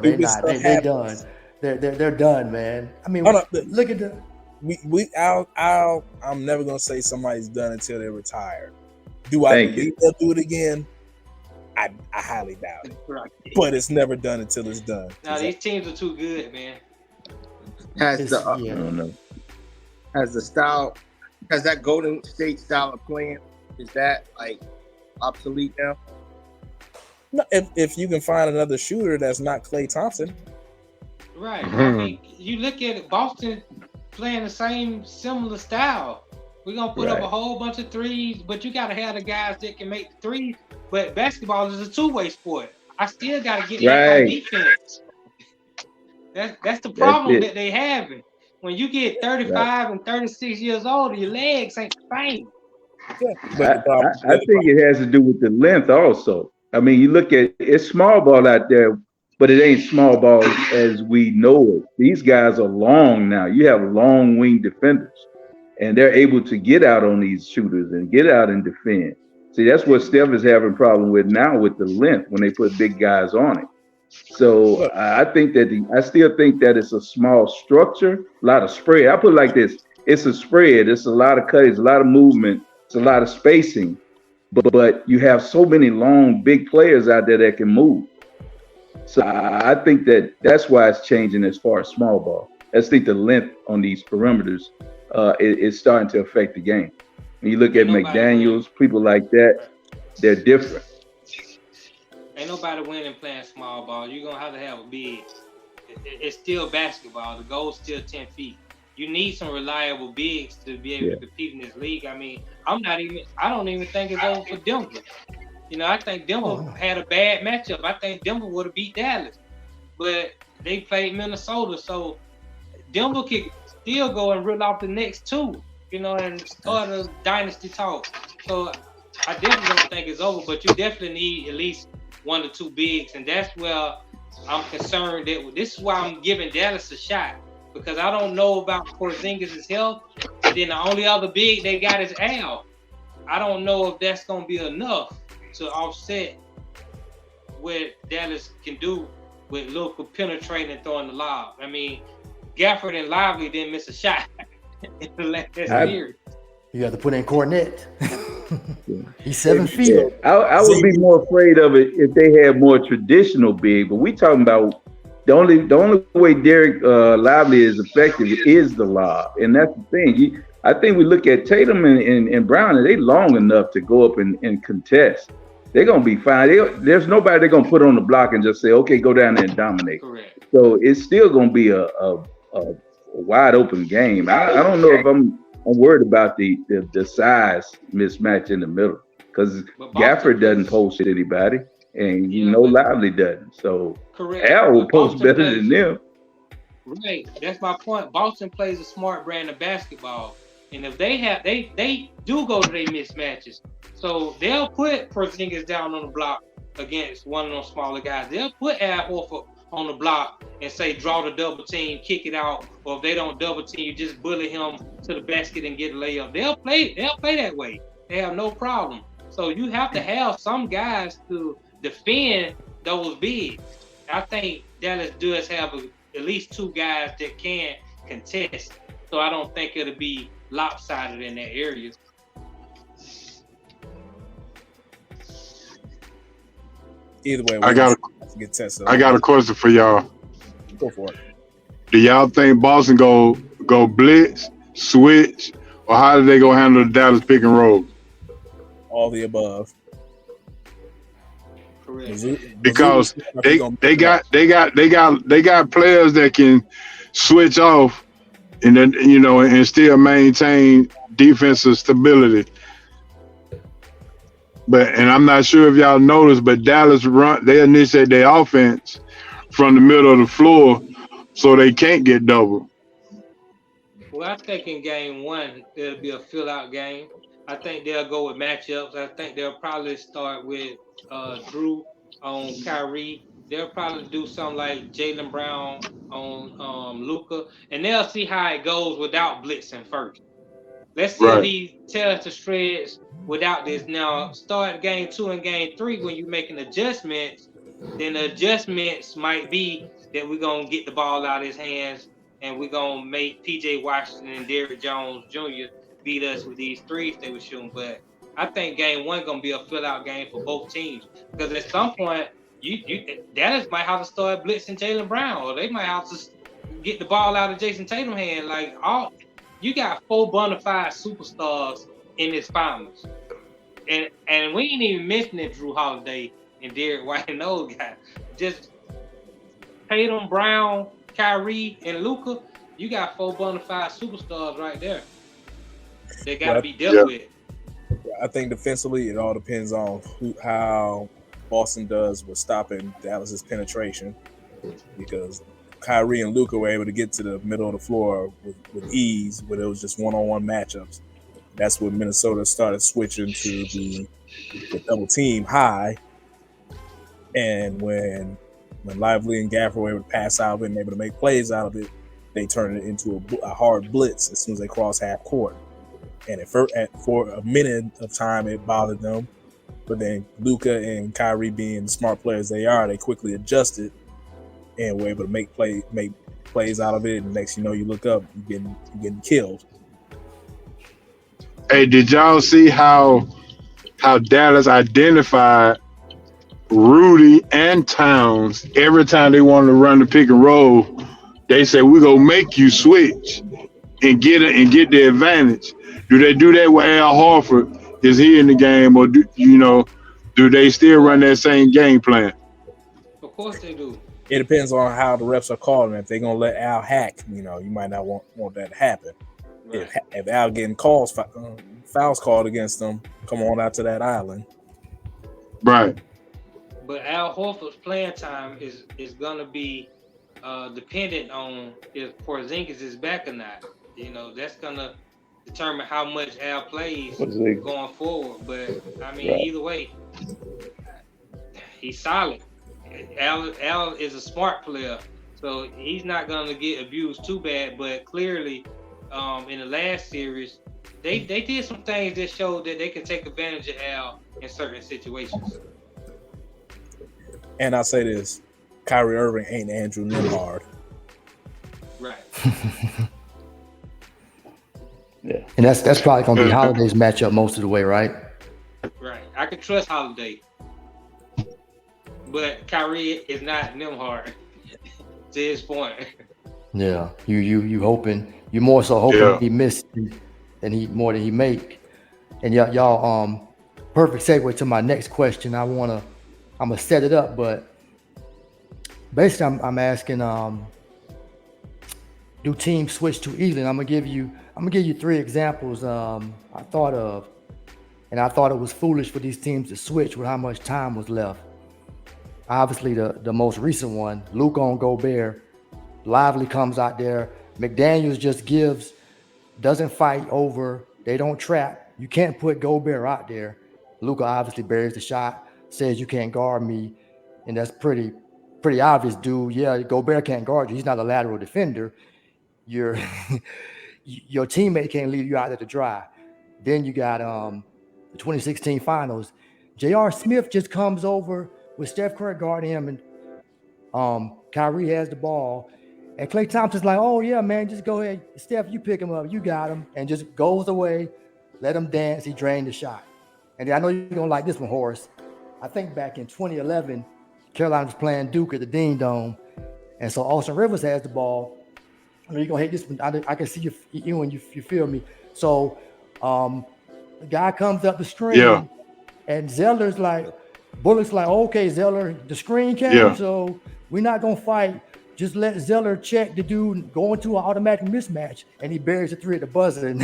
They Stupid not. stuff They done. happens. They're done, man. I mean, Hold on. look at the. I'm never gonna say somebody's done until they're retired. Do I Thank believe they'll do it again? I highly doubt it. Right. But it's never done until it's done. Now these teams are too good, man. Has It's, the I yeah. don't know. has the style, has that Golden State style of playing, is that like obsolete now? No, if you can find another shooter that's not Klay Thompson, Right. I Mhm. mean, you look at it, Boston playing the same similar style. We're gonna put up Right. a whole bunch of threes, but you gotta have the guys that can make the threes. But basketball is a two-way sport. I still gotta get back on Right. defense. That's the problem it. that they having. When you get 35 and 36 years old, your legs ain't the same. I think it has to do with the length also. I mean, you look at it's small ball out there, but it ain't small ball as we know it. These guys are long now. You have long wing defenders, and they're able to get out on these shooters and get out and defend. See, that's what Steph is having a problem with now with the length when they put big guys on it. So I think that I still think that it's a small structure, a lot of spread. I put it like this: it's a spread. It's a lot of cuts, a lot of movement, it's a lot of spacing. But you have so many long, big players out there that can move. So I think that's why it's changing as far as small ball. I think the length on these perimeters is starting to affect the game. When you look at McDaniels, people like that, they're different. Ain't nobody winning playing small ball. You're gonna have a big. It's still basketball. The goal's still 10 feet. You need some reliable bigs to be able to compete in this league. I mean, I don't even think it's over for Denver. You know, I think Denver had a bad matchup. I think Denver would have beat Dallas, but they played Minnesota, so Denver could still go and reel off the next two, you know, and start a dynasty talk. So I definitely don't think it's over, but you definitely need at least 1 or 2 bigs, and that's where I'm concerned that this is why I'm giving Dallas a shot, because I don't know about Porzingis' health, and then the only other big they got is Al. I don't know if that's going to be enough to offset what Dallas can do with Luka penetrating and throwing the lob. I mean, Gafford and Lively didn't miss a shot in the last series. You have to put in Cornet. He's 7 feet. Yeah. I would be more afraid of it if they had more traditional big, but we talking about the only way Derek Lively is effective is the lob, and that's the thing. I think we look at Tatum and Brown, and they long enough to go up and contest. They're gonna be fine. There's nobody they're gonna put on the block and just say, okay, go down there and dominate. Correct. So it's still gonna be a wide open game. I don't know if I'm worried about the size mismatch in the middle, because Gafford doesn't post anybody, and Lively doesn't. So correct. Al will post better than them. Right, that's my point. Boston plays a smart brand of basketball, and if they do go to their mismatches, so they'll put Porzingis down on the block against one of those smaller guys. They'll put Al Horford on the block and say, draw the double team, kick it out, or if they don't double team, you just bully him to the basket and get a layup. They'll play that way. They have no problem. So you have to have some guys to defend those bigs. I think Dallas does have at least 2 guys that can contest. So I don't think it'll be lopsided in that area. Either way, I got a question for y'all. Go for it. Do y'all think Boston go blitz, switch, or how do they go handle the Dallas pick and roll? All the above. Correct. Because they got players that can switch off and then and still maintain defensive stability. And I'm not sure if y'all noticed, but Dallas they initiate their offense from the middle of the floor, so they can't get double. Well, I think in game 1 it'll be a fill-out game. I think they'll go with matchups. I think they'll probably start with Drew on Kyrie. They'll probably do something like Jaylen Brown on Luka, and they'll see how it goes without blitzing first. Let's see if he tells the shreds without this. Now, start game 2 and game 3 when you're making adjustments. Then the adjustments might be that we're going to get the ball out of his hands and we're going to make P.J. Washington and Derrick Jones Jr. beat us with these threes they were shooting. But I think game 1 going to be a fill-out game for both teams, because at some point, Dallas might have to start blitzing Jaylen Brown, or they might have to get the ball out of Jason Tatum's hand. You got 4 bona fide superstars in this finals, and we ain't even mentioning Drew Holiday and Derrick White and those guys. Just Tatum, Brown, Kyrie, and Luka. You got 4 bona fide superstars right there. They got to be dealt with. I think defensively, it all depends on how Boston does with stopping Dallas's penetration, because Kyrie and Luka were able to get to the middle of the floor with ease, but it was just one-on-one matchups. That's when Minnesota started switching to the double team high, and when Lively and Gafford were able to pass out of it and able to make plays out of it, they turned it into a hard blitz as soon as they crossed half court. And for a minute of time, it bothered them. But then Luka and Kyrie, being the smart players they are, they quickly adjusted and were able to make plays out of it. And next you know, you look up, you're getting killed. Hey, did y'all see how Dallas identified Rudy and Towns, every time they wanted to run the pick and roll, they say we're gonna make you switch and get it and get the advantage. Do they do that with Al Horford? Is he in the game, or do they still run that same game plan? Of course they do. It depends on how the refs are calling. If they're gonna let Al hack, you might not want that to happen. Right. If Al getting fouls called against them, come on out to that island. Right. But Al Horford's playing time is gonna be dependent on if Porzingis is back or not. That's gonna determine how much Al plays going forward. But I mean, either way, he's solid. Al is a smart player, so he's not gonna get abused too bad. But clearly, in the last series, they did some things that showed that they can take advantage of Al in certain situations. And I say this, Kyrie Irving ain't Andrew Nembhard. Right. Yeah. And that's probably gonna be Holiday's matchup most of the way, right? Right. I can trust Holiday. But Kyrie is not Nembhard, to his point. Yeah. You hoping, you more so hoping he missed than he make. And y'all perfect segue to my next question. I'm gonna set it up, but basically I'm asking, do teams switch too easily? And I'm gonna give you 3 examples I thought of, and I thought it was foolish for these teams to switch with how much time was left. Obviously, the most recent one, Luka on Gobert, Lively comes out there, McDaniels just doesn't fight over, they don't trap. You can't put Gobert out there. Luka obviously buries the shot, says you can't guard me, and that's pretty obvious, dude. Yeah, Gobert can't guard you. He's not a lateral defender. Your teammate can't leave you out there to dry. Then you got the 2016 finals. J.R. Smith just comes over with Steph Curry guarding him, and Kyrie has the ball. And Klay Thompson's like, oh, yeah, man, just go ahead. Steph, you pick him up. You got him. And just goes away, let him dance. He drained the shot. And I know you're going to like this one, Horace. I think back in 2011, Carolina was playing Duke at the Dean Dome. And so Austin Rivers has the ball. I know you're going to hate this one. I can see you and you feel me. So the guy comes up the screen, and Bullock's like, okay, Zeller, the screen came, so we're not going to fight. Just let Zeller check the dude, go into an automatic mismatch, and he buries the 3 at the buzzer. And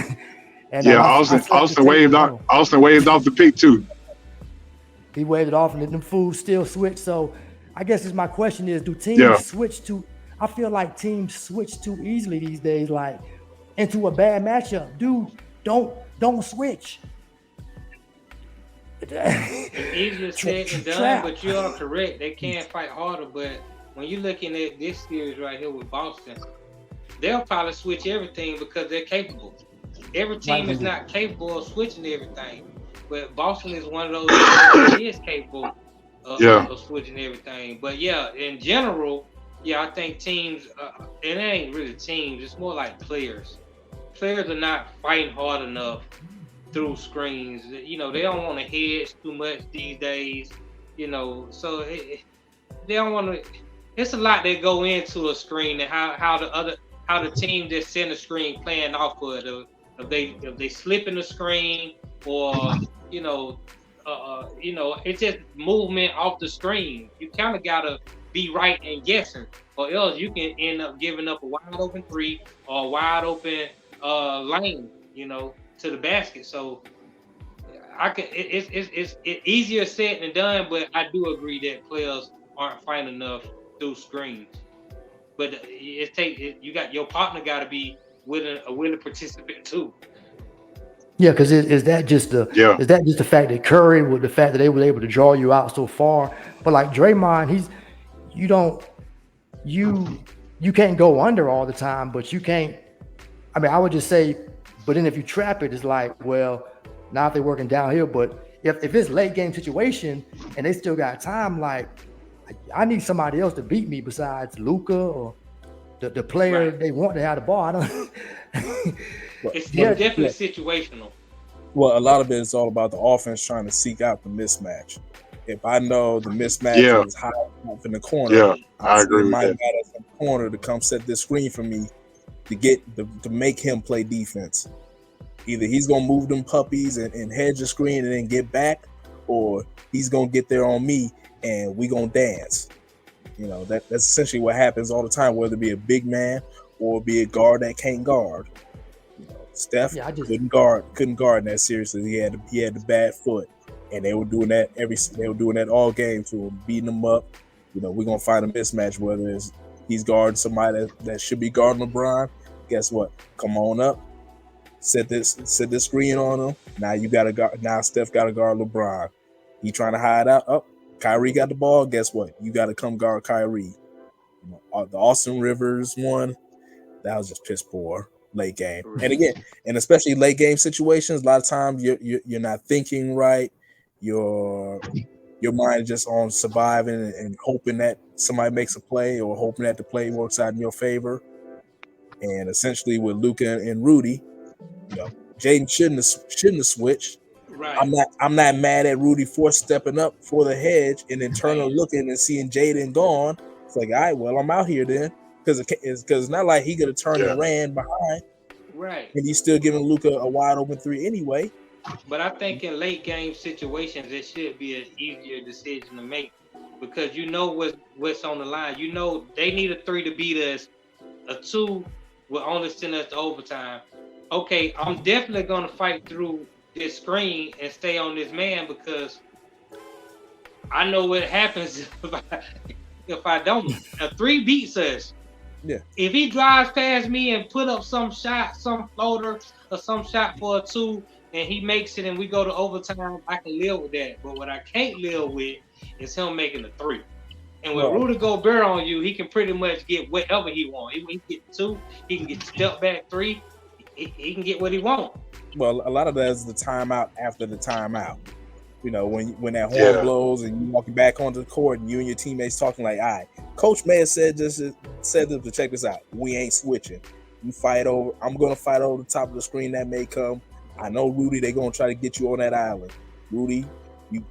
Austin waved off the pick too. He waved it off, and them fools still switch. So I guess my question is, do teams switch too? I feel like teams switch too easily these days, like into a bad matchup. Dude, don't switch. It's easier said than done, but you are correct. They can fight harder, but when you're looking at this series right here with Boston, they'll probably switch everything because they're capable. Every team is not capable of switching everything, but Boston is one of those that is capable of switching everything. But in general, I think teams, it ain't really teams, it's more like players. Players are not fighting hard enough through screens. They don't want to hedge too much these days, so they don't want to. It's a lot that go into a screen, and how the team that's send the screen playing off of it. If they slip in the screen, or it's just movement off the screen. You kind of gotta be right and guessing, or else you can end up giving up a wide open 3 or a wide open lane, to the basket. So it's easier said than done, but I do agree that players aren't fighting enough through screens. But your partner got to be a willing participant too. Yeah, because is that just the fact that Curry, with the fact that they were able to draw you out so far? But like Draymond, you can't go under all the time, but you can't. I mean, I would just say, but then if you trap it, it's like, well, now if they're working downhill, but if it's late game situation and they still got time, like I need somebody else to beat me besides Luka or the player they want to have the ball. I don't. It's definitely situational. Well, a lot of it is all about the offense trying to seek out the mismatch. if I know the mismatch Yeah. is high enough in the corner, Yeah, I I'll agree send with my that. guy that's in the corner to come set this screen for me to make him play defense. Either he's gonna move them puppies and hedge the screen and then get back, or he's gonna get there on me and we gonna dance. You know, that's essentially what happens all the time, whether it be a big man or be a guard that can't guard. You know, Steph couldn't guard in that seriously. He had the bad foot, and they were doing that all game to him, beating him up. You know, we're gonna find a mismatch, whether it's he's guarding somebody that should be guarding LeBron. Guess what? Come on up, set this screen on him. Now you got to guard. Now Steph got to guard LeBron. He trying to hide out. Oh, Kyrie got the ball. Guess what? You got to come guard Kyrie. You know, the Austin Rivers one, that was just piss poor late game. And again, and especially late game situations, a lot of times you're not thinking right. Your mind is just on surviving and hoping that somebody makes a play or hoping that the play works out in your favor. And essentially with Luka and Rudy, you know, Jaden shouldn't have switched. Right. I'm not mad at Rudy for stepping up for the hedge and then turning looking and seeing Jaden gone. It's like, all right, well, I'm out here then, because it's not like he could have turned and ran behind. Right. And he's still giving Luka a wide open three anyway. But I think in late game situations, it should be an easier decision to make, because you know what's on the line. You know they need a 3 to beat us. A 2 will only send us to overtime. Okay, I'm definitely gonna fight through this screen and stay on this man, because I know what happens if I don't. A 3 beats us. Yeah. If he drives past me and put up some shot, some floater or some shot for a 2, and he makes it and we go to overtime, I can live with that. But what I can't live with is him making a 3. And with Rudy Gobert on you, he can pretty much get whatever he wants. He can get 2, he can get step back 3, he can get what he wants. Well, a lot of that is the timeout after the timeout. You know, when that horn blows and you walking back onto the court and you and your teammates talking like, all right, coach may have said this to check this out. We ain't switching. You fight over. I'm gonna fight over the top of the screen that may come. I know Rudy, they're gonna try to get you on that island. Rudy, you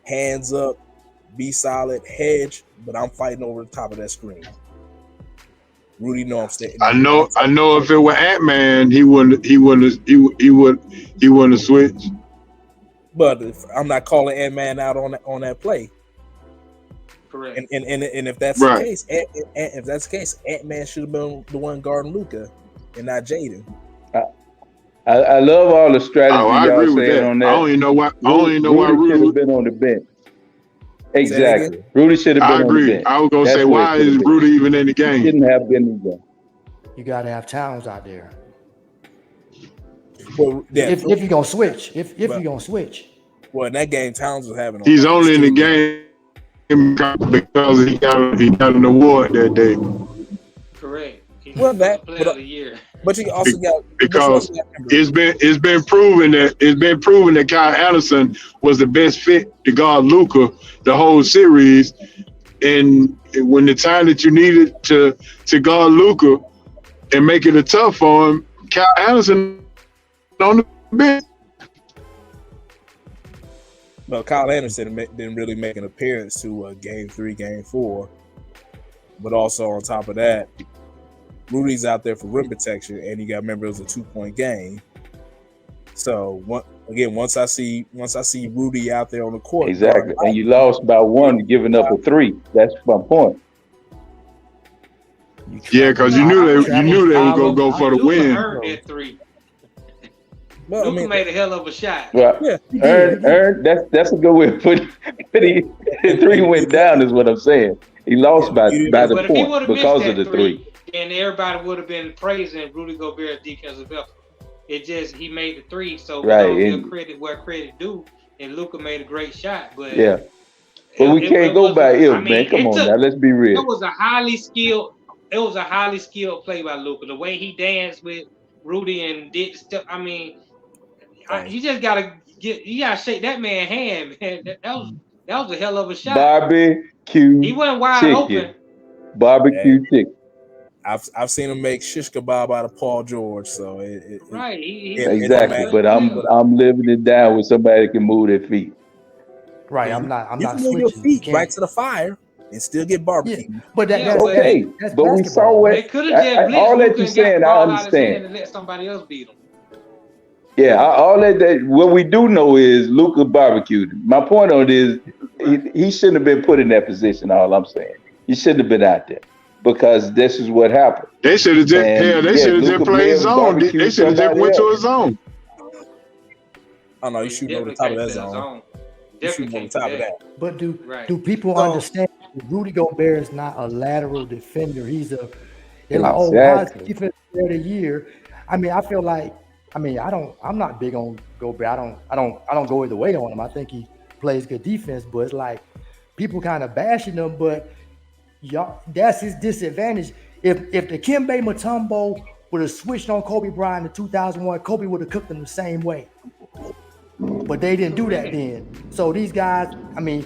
hands up, be solid, hedge, but I'm fighting over the top of that screen. Rudy, know I'm staying. I know if it were Ant-Man, he wouldn't have switched. But I'm not calling Ant-Man out on that play. Correct. And if that's the case, Ant-Man should have been the one guarding Luka and not Jaden. I love all the strategy y'all saying on that. I don't even know why. Rudy should have been on the bench. Exactly. Rudy should have been on the bench. I was gonna say, why is Rudy even in the game? He shouldn't have been in the game. You gotta have Towns out there. Well, if you're gonna switch, if you're gonna switch. Well, in that game, Towns was having. He's only in the game because he got an award that day. Correct. Well, that player of the year. But you also got because it's been proven that Kyle Anderson was the best fit to guard Luka the whole series, and when the time that you needed to guard Luka and make it a tough for him, Kyle Anderson on the bench. No, Kyle Anderson didn't really make an appearance to Game 3, Game 4, but also on top of that, Rudy's out there for rim protection, and you got to remember it was a 2-point game. So once I see Rudy out there on the court, exactly, and you lost by 1, giving up a 3. That's my point. Yeah, because you knew they were gonna go for the win. Earned that 3. Well, Luka made a hell of a shot. Right. Yeah. Earned. That's a good way to put it. The 3 went down, is what I'm saying. He lost by the point because of the 3. And everybody would have been praising Rudy Gobert's defensive effort. It just, he made the 3, so we don't give credit where credit due. And Luka made a great shot, but we can't go by him, man. Come on now, let's be real. It was a highly skilled play by Luka. The way he danced with Rudy and did stuff. I mean, you just gotta shake that man's hand, man. That was a hell of a shot. Barbecue. He wasn't wide open. Barbecue chicken. I've seen him make shish kebab out of Paul George, so exactly. But I'm living it down with somebody that can move their feet. Right. Yeah, I'm not You can move your switching. You feet right can't. to the fire and still get Yeah, barbecue. but Yeah, but Okay, that's but we saw basketball. what they could have just blitzed all that Luka you're and got the saying. I ball out of his hand understand. and let somebody else beat him. Yeah, all that. What we do know is Luka barbecued. My point on it is he shouldn't have been put in that position. All I'm saying, he shouldn't have been out there because this is what happened. They should have just And they yeah, should have just Luka may played have zone. They barbecued should have just somebody went to else. a zone. Oh no, you You shooting over the definitely top of can't that play a zone. zone. You Definitely shooting over can't the do top of that. that. But do Right. people So understand that Rudy Gobert is not a lateral defender? They're like, oh, how's Exactly. defensive player of the year? I mean, I feel like, I'm not big on Gobert. I don't go either way on him. I think he plays good defense, but it's like people kind of bashing him, but y'all, that's his disadvantage. If the Kimbe Mutombo would have switched on Kobe Bryant in 2001, Kobe would have cooked him the same way. But they didn't do that Correct. then. So these guys, I mean,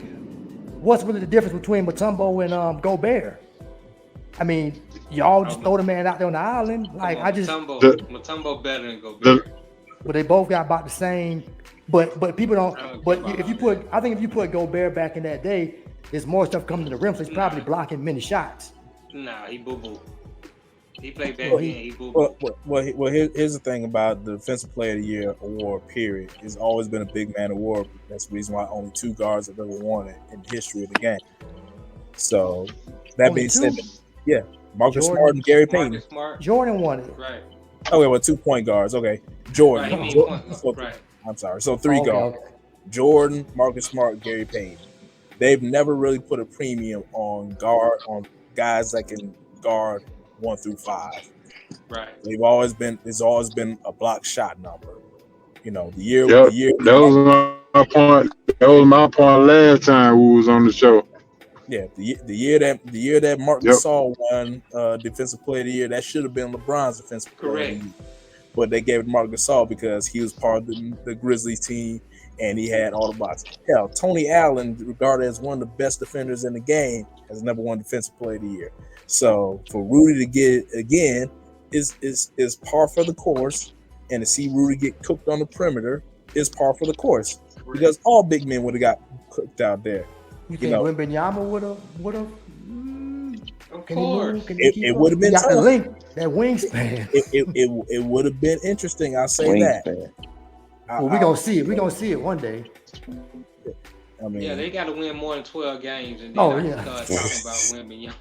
what's really the difference between Mutombo and Gobert? I mean, y'all just throw the man out there on the island. Come Like on, The Mutombo better than the Gobert. but they both got about the same. But people don't. I don't care But about if you all that. put, I think if you put Gobert back in that day, there's more stuff coming to the rim. So he's probably Nah, blocking many shots. nah, he boo boo. He played back Well, then. he He boo boo. here's the thing about the Defensive Player of the Year award. Period. It's always been a big man award. That's the reason why only 2 guards have ever won it in the history of the game. So that only being said, two. yeah, Marcus Smart Jordan and Gary Payton. Marcus Smart. Jordan won it. Right. Oh, well, 2 point guards. Okay, Right. Jordan. He mean Jordan point. so, Right. I'm sorry. So 3 Oh, okay, guards: okay. Jordan, Marcus Smart, Gary Payton. They've never really put a premium on guys that can guard 1 through 5. Right. It's always been a block shot number. You know, the year yep, that was my point. That was my point last time we was on the show. the year that Marc Yep. Gasol won Defensive Player of the Year, that should have been LeBron's Defensive Player of Correct. the Year. But they gave it to Marc Gasol because he was part of the Grizzlies team and he had all the blocks. Hell, Tony Allen, regarded as one of the best defenders in the game, has never won Defensive Player of the Year. So for Rudy to get it again is par for the course, and to see Rudy get cooked on the perimeter is par for the course because all big men would have got cooked out there. You think Wembanyama would have? Of Can he move? course. Can he keep It up? would have He been got the tough. length, that wingspan. It would have been interesting. I'll say that. Wingspan. Well, we're gonna see it. We're gonna see it one day. I mean, Yeah, they got to win more than 12 games, and then Oh, I can yeah. start talking about women. Yeah.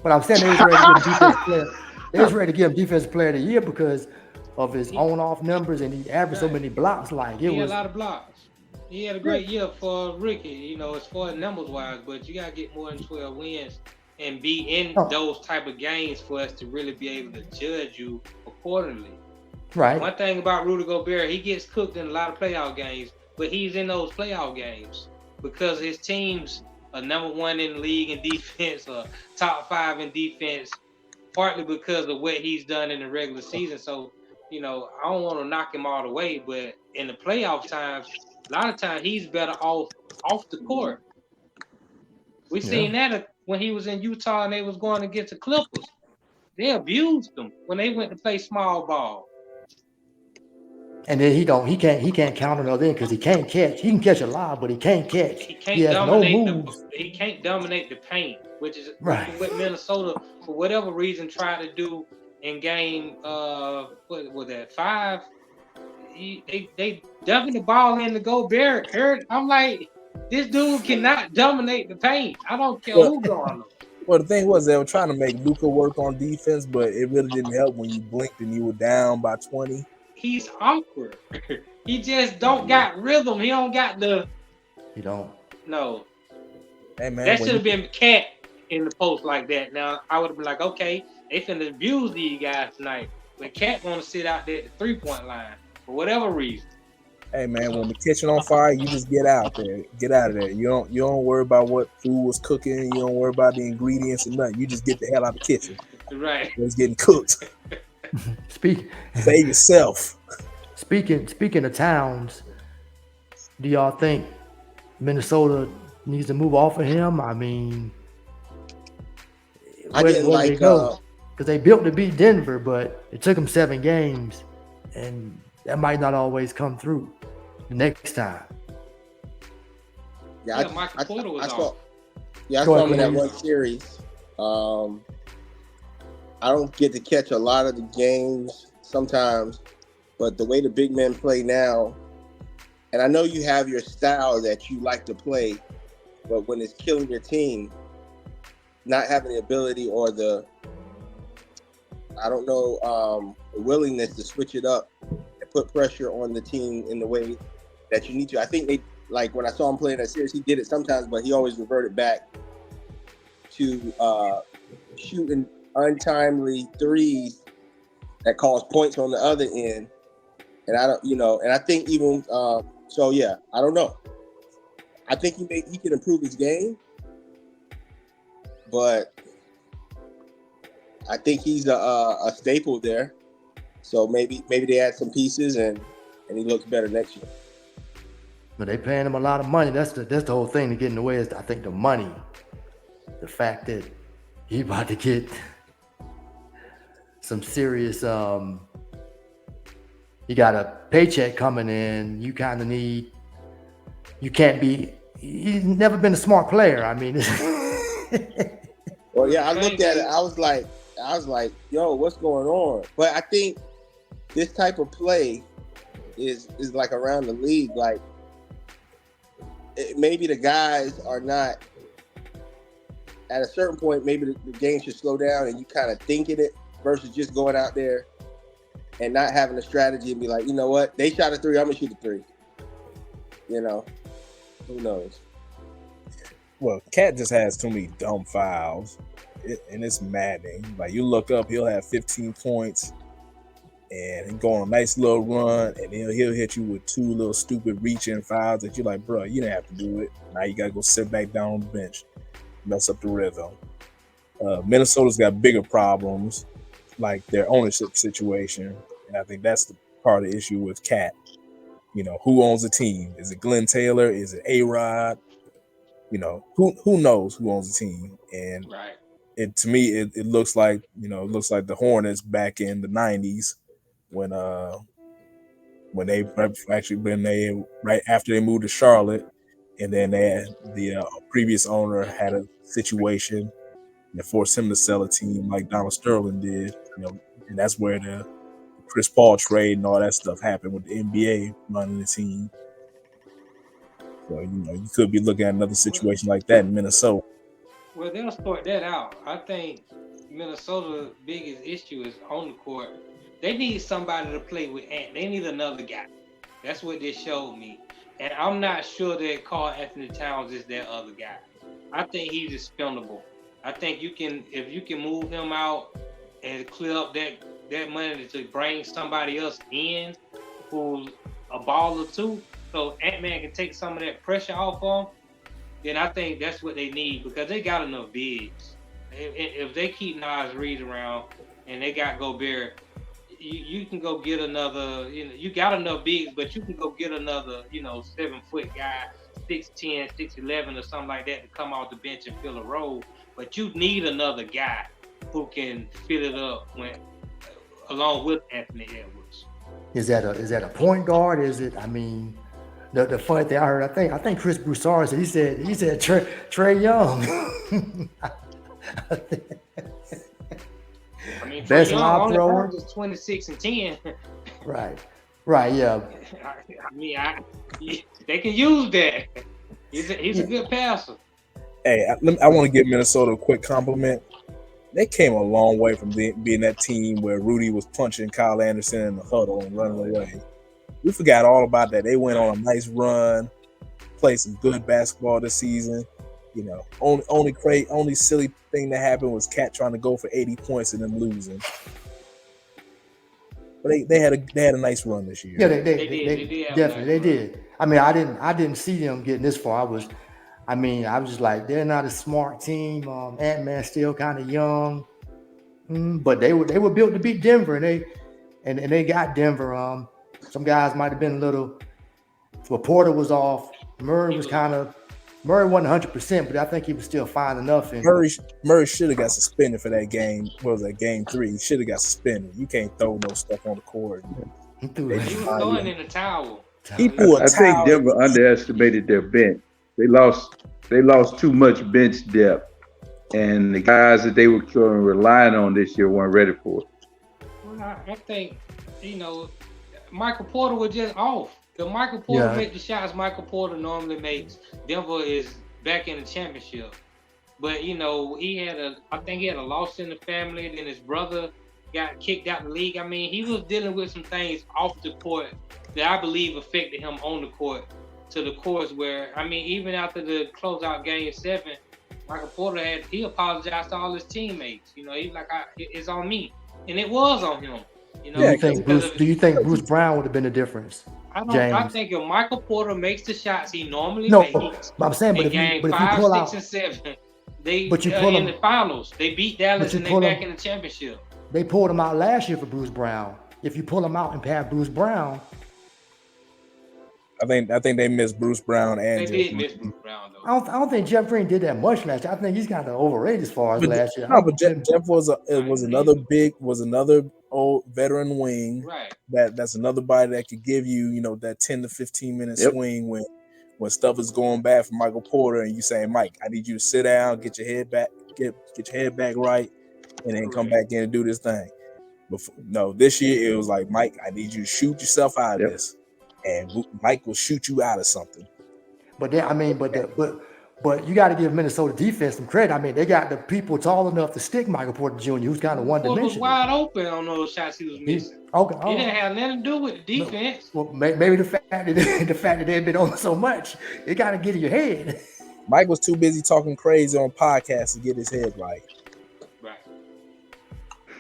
But I'm saying they was ready to give him defensive player. They was ready to give him defensive player of the year because of his on-off numbers, and he averaged so many blocks. Like He it had a was. lot of blocks. He had a great year for rookie, you know, as far as numbers wise, but you got to get more than 12 wins and be in those type of games for us to really be able to judge you accordingly. Right. One thing about Rudy Gobert, he gets cooked in a lot of playoff games, but he's in those playoff games because his teams are #1 in the league in defense or top 5 in defense, partly because of what he's done in the regular season. So, you know, I don't want to knock him all the way, but in the playoff times, a lot of times he's better off the court. We seen that when he was in Utah and they was going against the Clippers. They abused him when they went to play small ball. And then he can't count another in because he can't catch. He can catch a lot, but he can't catch. He can't He has no dominate moves. he can't dominate the paint, which is Right. what Minnesota, for whatever reason, tried to do in game what was that 5? They dumping the ball in to Gobert. I'm like, this dude cannot dominate the paint. I don't care who going on. well, the thing was they were trying to make Luka work on defense, but it really didn't help when you blinked and you were down by 20. He's awkward. He just don't got rhythm. He don't got the. He don't. No. Hey man, That should have been Cat in the post like that. Now I would have been like, okay, they finna abuse these guys tonight. But Cat want to sit out there at the 3-point line for whatever reason. Hey man, when the kitchen on fire, you just get out there. Get out of there. You don't worry about what food was cooking. You don't worry about the ingredients and nothing. You just get the hell out of the kitchen. Right. It's getting cooked. Save yourself. Speaking of towns, do y'all think Minnesota needs to move off of him? I mean, I where didn't do like they go? Because they built to beat Denver, but it took them 7 games, and that might not always come through the next time. Yeah, Michael Porter was I saw. off. Yeah, I Go saw ahead, him in that Cornelius. one series. I don't get to catch a lot of the games sometimes, but the way the big men play now, and I know you have your style that you like to play, but when it's killing your team, not having the ability or the, I don't know, willingness to switch it up and put pressure on the team in the way that you need to. I think they, like when I saw him play in that series, he did it sometimes, but he always reverted back to shooting untimely threes that cause points on the other end. And I don't, and I think even so, yeah, I don't know. I think he can improve his game, but I think he's a staple there. So maybe they add some pieces and he looks better next year. But they paying him a lot of money. That's the whole thing to get in the way is I think the money. The fact that he about to get some serious you got a paycheck coming in, you kind of need, you can't be, he's never been a smart player. I mean, well, yeah, I looked at it. I was like, yo, what's going on? But I think this type of play is like around the league. Like maybe the guys are not at a certain point. Maybe the game should slow down and you kind of thinking it versus just going out there and not having a strategy and be like, you know what? They shot a three. I'm gonna shoot a three. Who knows? Well, Cat just has too many dumb fouls, and it's maddening. Like you look up, he'll have 15 points, and he go on a nice little run, and then he'll hit you with two little stupid reach-in fouls that you're like, bro, you didn't have to do it. Now you gotta go sit back down on the bench, mess up the rhythm. Minnesota's got bigger problems, like their ownership situation, and I think that's the part of the issue with Cat. Who owns the team? Is it Glenn Taylor? Is it A-Rod? Who knows who owns the team? And Right. to me, it looks like the Hornets back in the 90s when they right after they moved to Charlotte, and then the previous owner had a situation that forced him to sell a team like Donald Sterling did. And that's where the Chris Paul trade and all that stuff happened with the NBA running the team. So, you could be looking at another situation like that in Minnesota. Well, they'll sort that out. I think Minnesota's biggest issue is on the court. They need somebody to play with Ant. They need another guy. That's what they showed me. And I'm not sure that Karl Anthony Towns is that other guy. I think he's expendable. I think if you can move him out and clear up that money to bring somebody else in who's a baller too, so Ant-Man can take some of that pressure off of him, then I think that's what they need because they got enough bigs. If they keep Nas Reed around and they got Gobert, you can go get another, you got enough bigs, but you can go get another, 7-foot guy, 6'10", 6'11", or something like that to come off the bench and fill a role. But you need another guy who can fill it up along with Anthony Edwards. Is that a point guard? Is it? I mean, the funny thing I heard, I think Chris Broussard said he said Trey Young. I mean, Best Trey Young lob only thrower. averages 26 and 10. Right, yeah. I mean, they can use that. He's a good passer. Hey, I want to give Minnesota a quick compliment. They came a long way from being that team where Rudy was punching Kyle Anderson in the huddle and running away. We forgot all about that. They went on a nice run, played some good basketball this season. Only silly thing that happened was Cat trying to go for 80 points and them losing. But they had a nice run this year. Yeah, they definitely they did. I mean, I didn't see them getting this far. I was just like, they're not a smart team. Ant-Man's still kind of young, but they were built to beat Denver, and they got Denver. Some guys might have been a little. Well, Porter was off. Murray wasn't 100%, but I think he was still fine enough. And Murray should have got suspended for that game. What was that, game 3? He should have got suspended. You can't throw no stuff on the court. he threw He was throwing in the towel. He threw a I towel. think Denver underestimated their bench. They lost too much bench depth, and the guys that they were relying on this year weren't ready for it. Well, I think, Michael Porter was just off. If Michael Porter make the shots Michael Porter normally makes, Denver is back in the championship. But I think he had a loss in the family. Then his brother got kicked out of the league. I mean, he was dealing with some things off the court that I believe affected him on the court, to the course where, I mean, even after the closeout game 7, Michael Porter he apologized to all his teammates. He's like, it's on me, and it was on him. Do you think Bruce Brown would have been the difference? I think if Michael Porter makes the shots he normally makes, but I'm saying, but if game you 5, pull 6, out, and 7, they but you pull in the finals. They beat Dallas and they back in the championship. They pulled him out last year for Bruce Brown. If you pull him out and have Bruce Brown, I think they missed Bruce Brown and they did miss Bruce Brown though. I don't think Jeff Green did that much last year. I think he's kind of overrated as far as last year. No, but Jeff was another old veteran wing. Right. That's another body that could give you, that 10 to 15 minute swing when stuff is going bad for Michael Porter, and you saying, Mike, I need you to sit down, get your head back right, and then come back in and do this thing. This year it was like, Mike, I need you to shoot yourself out of this, and Mike will shoot you out of something. But but you got to give Minnesota defense some credit. I mean, they got the people tall enough to stick Michael Porter Jr., who's kind of one-dimensional. He was wide open on those shots he was missing. It didn't have nothing to do with the defense. Well, maybe the fact that they've been on so much, it got to get in your head. Mike was too busy talking crazy on podcasts to get his head right. Right.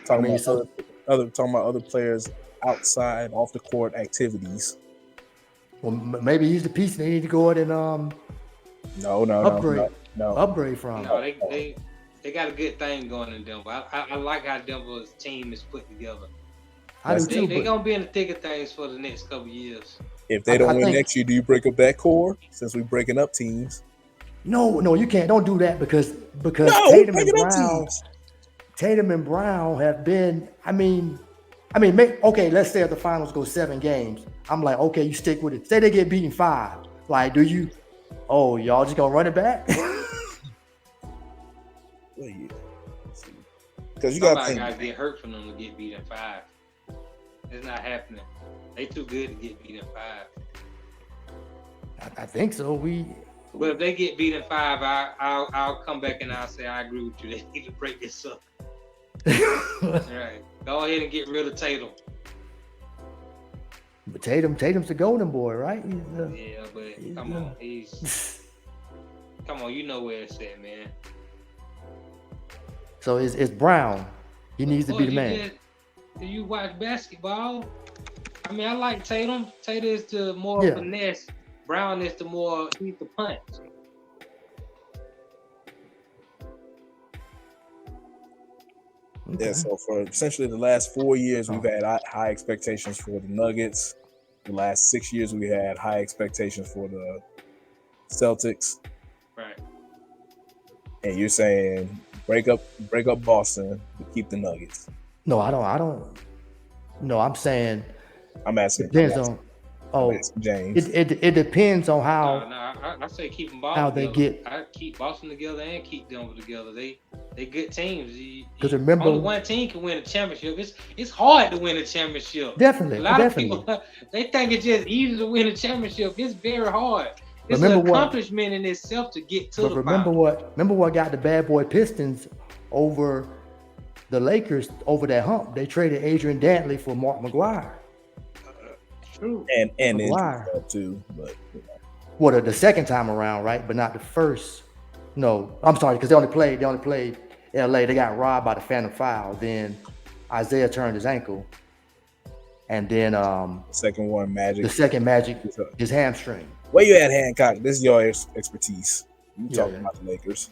Talking about other players outside, off the court activities. Well, maybe he's the piece they need to go ahead and upgrade from. No, they got a good thing going in Denver. I like how Denver's team is put together. They're gonna be in the thick of things for the next couple of years. If they don't win next year, do you break up that core? Since we're breaking up teams. No, you can't. Don't do that because Tatum and Brown have been. I mean, okay. Let's say if the finals go 7 games, I'm like, okay, you stick with it. Say they get beaten 5. Like, do you? Oh, y'all just gonna run it back? Because somebody got to get hurt for them to get beat in 5. It's not happening. They too good to get beat in 5. I think so. But if they get beat in 5, I'll come back and I'll say I agree with you. They need to break this up. Right. Go ahead and get rid of Tatum. But Tatum's the golden boy, right? Yeah, but come on, come on, you know where it's at, man. So it's Brown. He needs to be the man. Do you watch basketball? I mean, I like Tatum. Tatum is the more finesse. Brown is he's the punch. Okay. Yeah, so for essentially the last 4 years, we've had high expectations for the Nuggets. The last 6 years, we had high expectations for the Celtics. Right. And you're saying break up Boston, but keep the Nuggets. No, I don't. No, I'm saying. I'm asking. James. It depends on how. I say keep them Boston. How they together. I keep Boston together and keep Denver together. They good teams. Because remember, only one team can win a championship. It's hard to win a championship. Definitely. A lot of people they think it's just easy to win a championship. It's very hard. It's an accomplishment in itself to get to the final. Remember what got the bad boy Pistons over the Lakers over that hump? They traded Adrian Dantley for Mark McGuire. True. And McGuire too, but Well, the second time around, right? But not the first. No, I'm sorry, because they only played LA. They got robbed by the Phantom Foul. Then Isaiah turned his ankle. And then the second Magic, his hamstring. Where you at, Hancock? This is your expertise. You talking about the Lakers.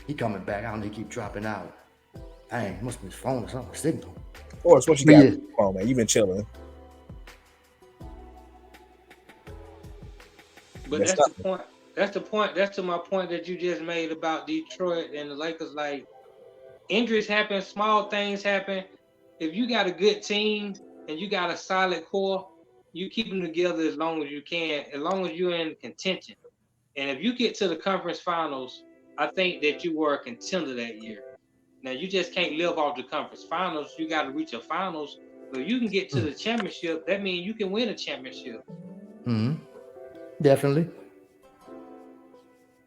He coming back. I don't know, he keep dropping out. Dang, must be his phone or something, signal. Horace, what you got? Oh man, you been chilling. But that's the point. That's the point. That's to my point that you just made about Detroit and the Lakers. Like, injuries happen, small things happen. If you got a good team and you got a solid core, you keep them together as long as you can, as long as you're in contention. And if you get to the conference finals, I think that you were a contender that year. Now you just can't live off the conference finals. You got to reach a finals. But if you can get to the championship, that means you can win a championship. Mm-hmm. Definitely.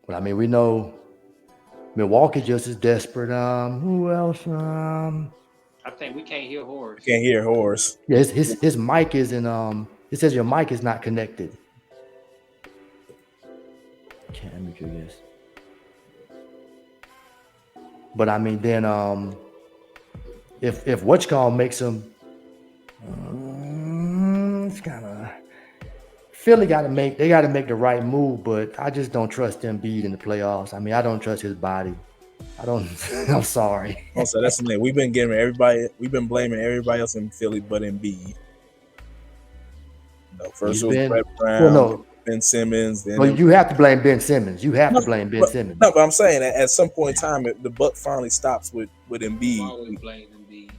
But I mean, we know Milwaukee just as desperate. Who else? I think we can't hear Horace. Can't hear Horace. Yeah, his mic isn't. It says your mic is not connected. Can't make sure, yes. But I mean, then if Whatchcall makes him, it's kind of Philly got to make the right move. But I just don't trust Embiid in the playoffs. I mean, I don't trust his body. I don't. I'm sorry. Also, that's the thing. We've been blaming everybody else in Philly, but Embiid. First it was Brett Brown, Ben Simmons. Then you have to blame Ben Simmons. Simmons. No, but I'm saying at some point in time, the buck finally stops with Embiid. Always blame Embiid.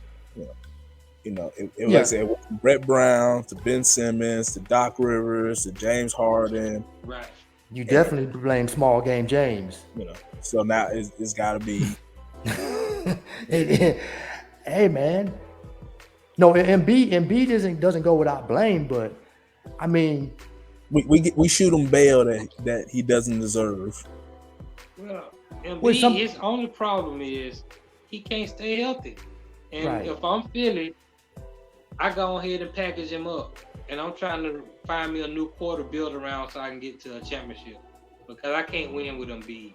Like I said, Brett Brown to Ben Simmons to Doc Rivers to James Harden. Right. You definitely blame small game James. So now it's got to be. Hey man, no, Embiid doesn't go without blame, but I mean, we shoot him bail that he doesn't deserve. Well, Embiid, his only problem is he can't stay healthy, and if I'm Philly, I go ahead and package him up, and I'm trying to find me a new core to build around so I can get to a championship because I can't win with Embiid.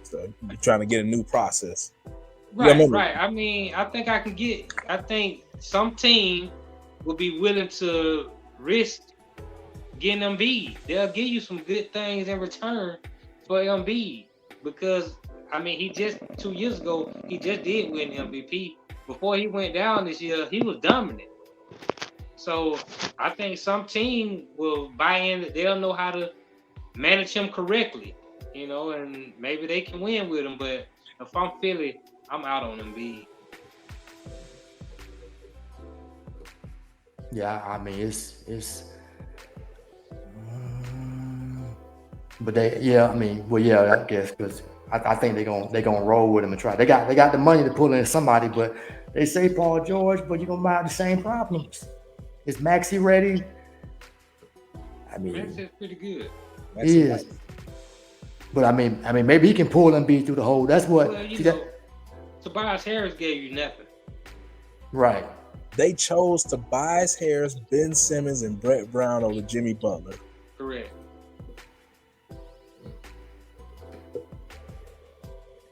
So you're trying to get a new process. Right. I mean, I think some team will be willing to risk getting Embiid. They'll give you some good things in return for Embiid because, I mean, he just 2 years ago, he just did win MVP. Before he went down this year, he was dominant. So I think some team will buy in. They'll know how to manage him correctly, and maybe they can win with him. But if I'm Philly, I'm out on Embiid. Yeah, I mean it's. But I guess because I think they're gonna roll with him and try. They got the money to pull in somebody, but they say Paul George, but you're gonna have the same problems. Is Maxey ready? I mean, Maxey's pretty good. He is. But I mean, maybe he can pull Embiid through the hole. That's what. Tobias Harris gave you nothing. Right. They chose Tobias Harris, Ben Simmons, and Brett Brown over Jimmy Butler. Correct.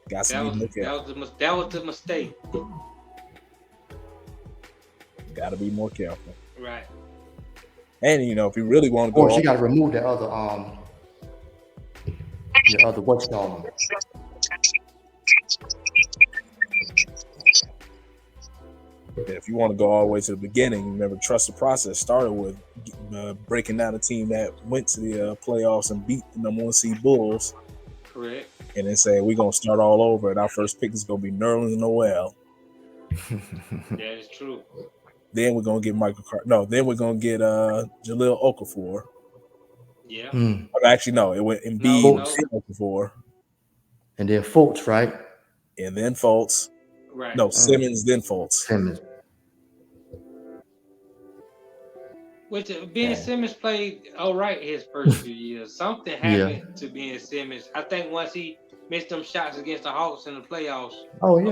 That was the mistake. Got to be more careful. Right. And if you really want to go, you got to remove the other what's called. If you want to go all the way to the beginning, remember, trust the process started with breaking down a team that went to the playoffs and beat the number 1 seed Bulls. Correct. And then say we're gonna start all over, and our first pick is gonna be Nerlens Noel. That is true. Then we're gonna get Then we're gonna get Jahlil Okafor. Yeah. Actually, no, it went Embiid, Okafor, and then Fultz, right? And then Fultz. Right. No, Simmons, then Fultz. Simmons. Which Ben Simmons played all right his first few years. Something happened to Ben Simmons. I think once he missed them shots against the Hawks in the playoffs.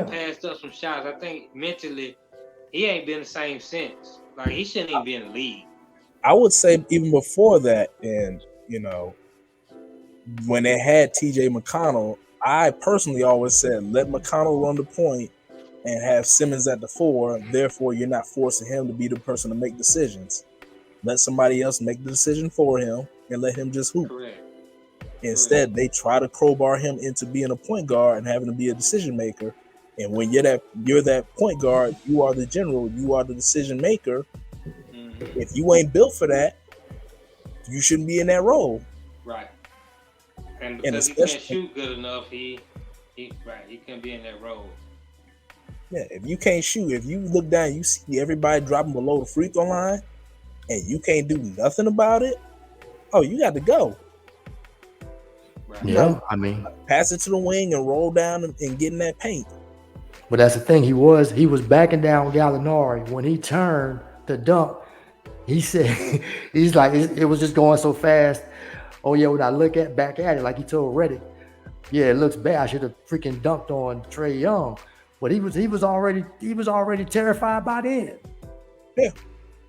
Passed up some shots. I think mentally he ain't been the same since. Like he shouldn't even be in the league. I would say even before that, and when they had TJ McConnell, I personally always said let McConnell run the point and have Simmons at the 4. Therefore, you're not forcing him to be the person to make decisions. Let somebody else make the decision for him and let him just hoop. Correct. Instead, they try to crowbar him into being a point guard and having to be a decision maker. And when you're that point guard, you are the general, you are the decision maker. Mm-hmm. If you ain't built for that, you shouldn't be in that role. Right. And because he can't shoot good enough, he can't be in that role. Yeah, if you can't shoot, if you look down, you see everybody dropping below the free throw line, and you can't do nothing about it, oh, you got to go. Right. Yeah, I mean, Pass it to the wing and roll down and get in that paint. but that's the thing. He was backing down Gallinari when he turned to dunk. He said, he's like, it was just going so fast. Oh yeah, when I look back at it, like he told Reddick, yeah, it looks bad. I should have freaking dunked on Trey Young, but he was already terrified by then. Yeah,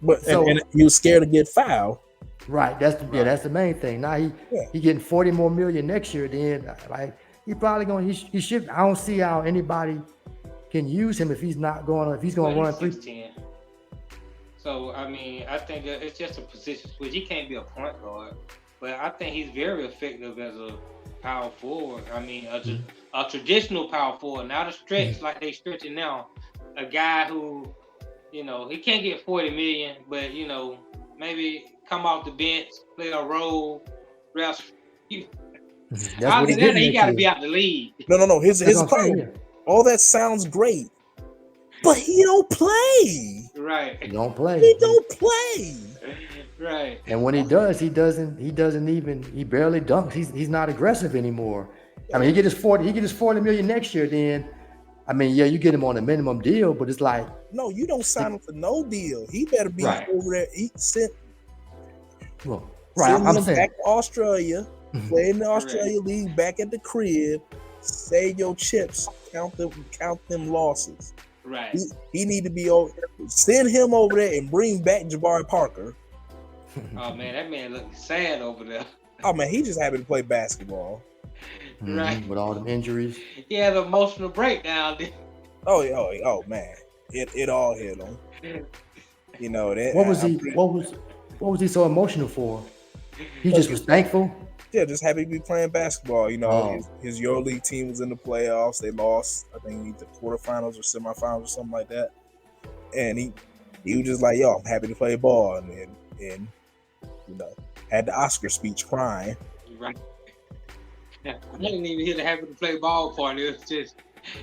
but So- and he was scared to get fouled. Right, that's the main thing. Now he getting 40 more million next year. Then like he probably going he should. I don't see how anybody can use him if he's going to run he's three. 6'10". So I mean, I think that it's just a position switch. He can't be a point guard, but I think he's very effective as a power forward. I mean, a traditional power forward, not a stretch like they stretching now. A guy who, he can't get 40 million, but maybe come off the bench, play a role, rest. That's Other what than that, he got to be out the league. No. His That's what I'm problem. saying. All that sounds great, but he don't play. Right. He don't play. He don't play. Right. And when he does, he barely dunks. He's not aggressive anymore. I mean, he get his 40 million next year. Then, I mean, yeah, you get him on a minimum deal, but it's like, No, you don't sign him for no deal. He better be Right. over there. He send right. I'm him saying, back to Australia, play in the Australia League, back at the crib, save your chips, count them losses. Right. He need to be over. Send him over there and bring back Jabari Parker. Oh man, that man looking sad over there. Oh man, he just happy to play basketball. Right. with all them injuries. He had an emotional breakdown. Oh man, it all hit him. That. What was he so emotional for? He just was thankful. Yeah, just happy to be playing basketball. Oh. His EuroLeague team was in the playoffs. They lost, I think, the quarterfinals or semifinals or something like that. And he was just like, "Yo, I'm happy to play ball," and had the Oscar speech crying. Right. I didn't even hear the happy to play ball part. It was just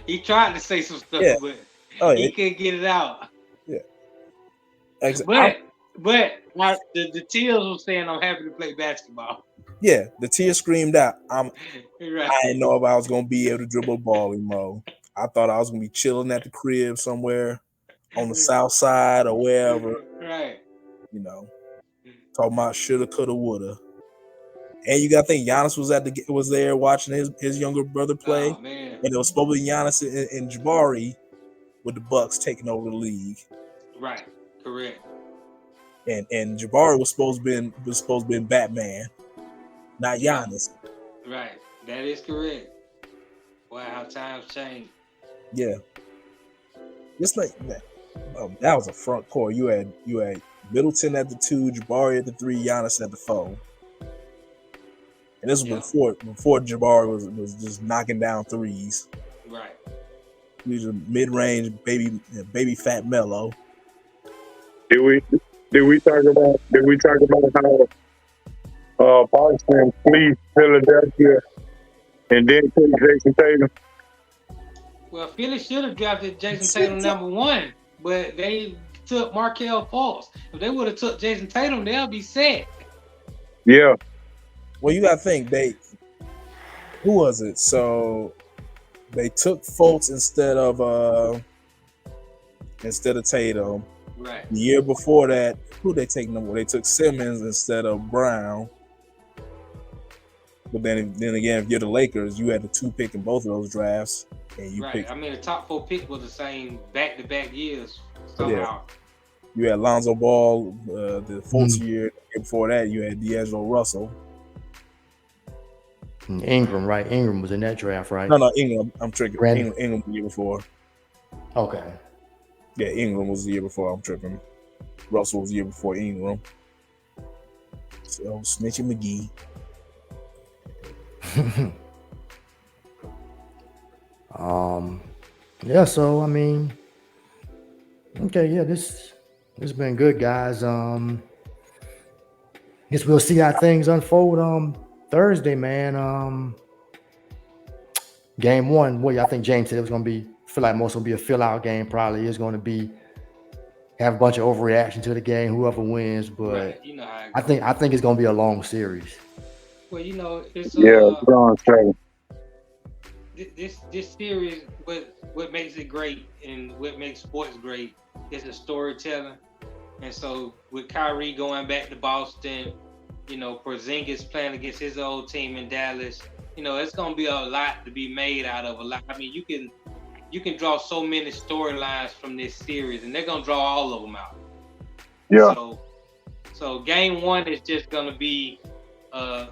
he tried to say some stuff, Yeah. but he couldn't get it out. Yeah. But the Teals was saying I'm happy to play basketball. Yeah, the tear screamed out. Right. I didn't know if I was gonna be able to dribble a ball anymore. I thought I was gonna be chilling at the crib somewhere on the south side or wherever. Right. Talking about shoulda, coulda, woulda. And you gotta think Giannis was there watching his younger brother play. Oh, man. And it was supposed to be Giannis and Jabari with the Bucks taking over the league. Right. Correct. And Jabari was supposed to be Batman, not Giannis. Right. That is correct. Wow, how times change. Yeah. Just like that. That was a front court. You had Middleton at the 2, Jabari at the 3, Giannis at the 4. And this was before Jabari was just knocking down threes. Right. He was a mid-range baby fat mellow. Did we talk about how Boston fleeced Philadelphia and then took Jason Tatum? Well, Philly should have drafted Jason Tatum number 1, but they took Markelle Fultz. If they would have took Jason Tatum, they'll be set. Yeah. Well, you got to think who was it? So they took Fultz instead of Tatum. Right. The year before that, who they take number? They took Simmons instead of Brown. But then again, if you're the Lakers, you had the 2 pick in both of those drafts, and you picked. I mean, the top 4 pick was the same back-to-back years somehow. You had Lonzo Ball the 4th year. Before that, you had D'Angelo Russell. Ingram, right? Ingram was in that draft, right? No, Ingram. I'm tripping. Brandon. Ingram the year before. Okay. Yeah, Ingram was the year before. I'm tripping. Russell was the year before Ingram. So Snitchy McGee. Yeah, so I mean, okay, yeah, this has been good, guys. Guess we'll see how things unfold Thursday, man. Game 1, I think James said it was gonna be, feel like most gonna be a fill-out game, probably is gonna be have a bunch of overreaction to the game, whoever wins, but Right. You know how it I think it's gonna be a long series. Well, you know, it's Yeah, go on, Trey. this series, what makes it great and what makes sports great is the storytelling. And so with Kyrie going back to Boston, you know, Porzingis playing against his old team in Dallas, you know, it's gonna be a lot to be made out of a lot. I mean, you can draw so many storylines from this series, and they're gonna draw all of them out. Yeah. So game one is just gonna be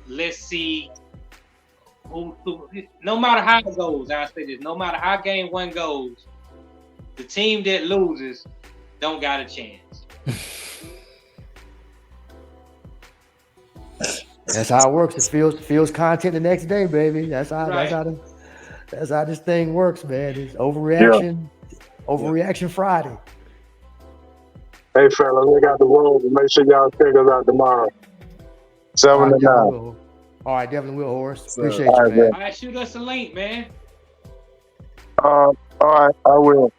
let's see who no matter how it goes, I'll say this, no matter how game one goes, the team that loses don't got a chance. That's how it works. It feels content the next day, baby. That's how this thing works, man. It's overreaction Friday. Hey, fellas, we got the road. Make sure y'all check us out tomorrow. 7 to 9. All right, definitely will, Horace. Appreciate you, right, man. All right, shoot us a link, man. All right, I will.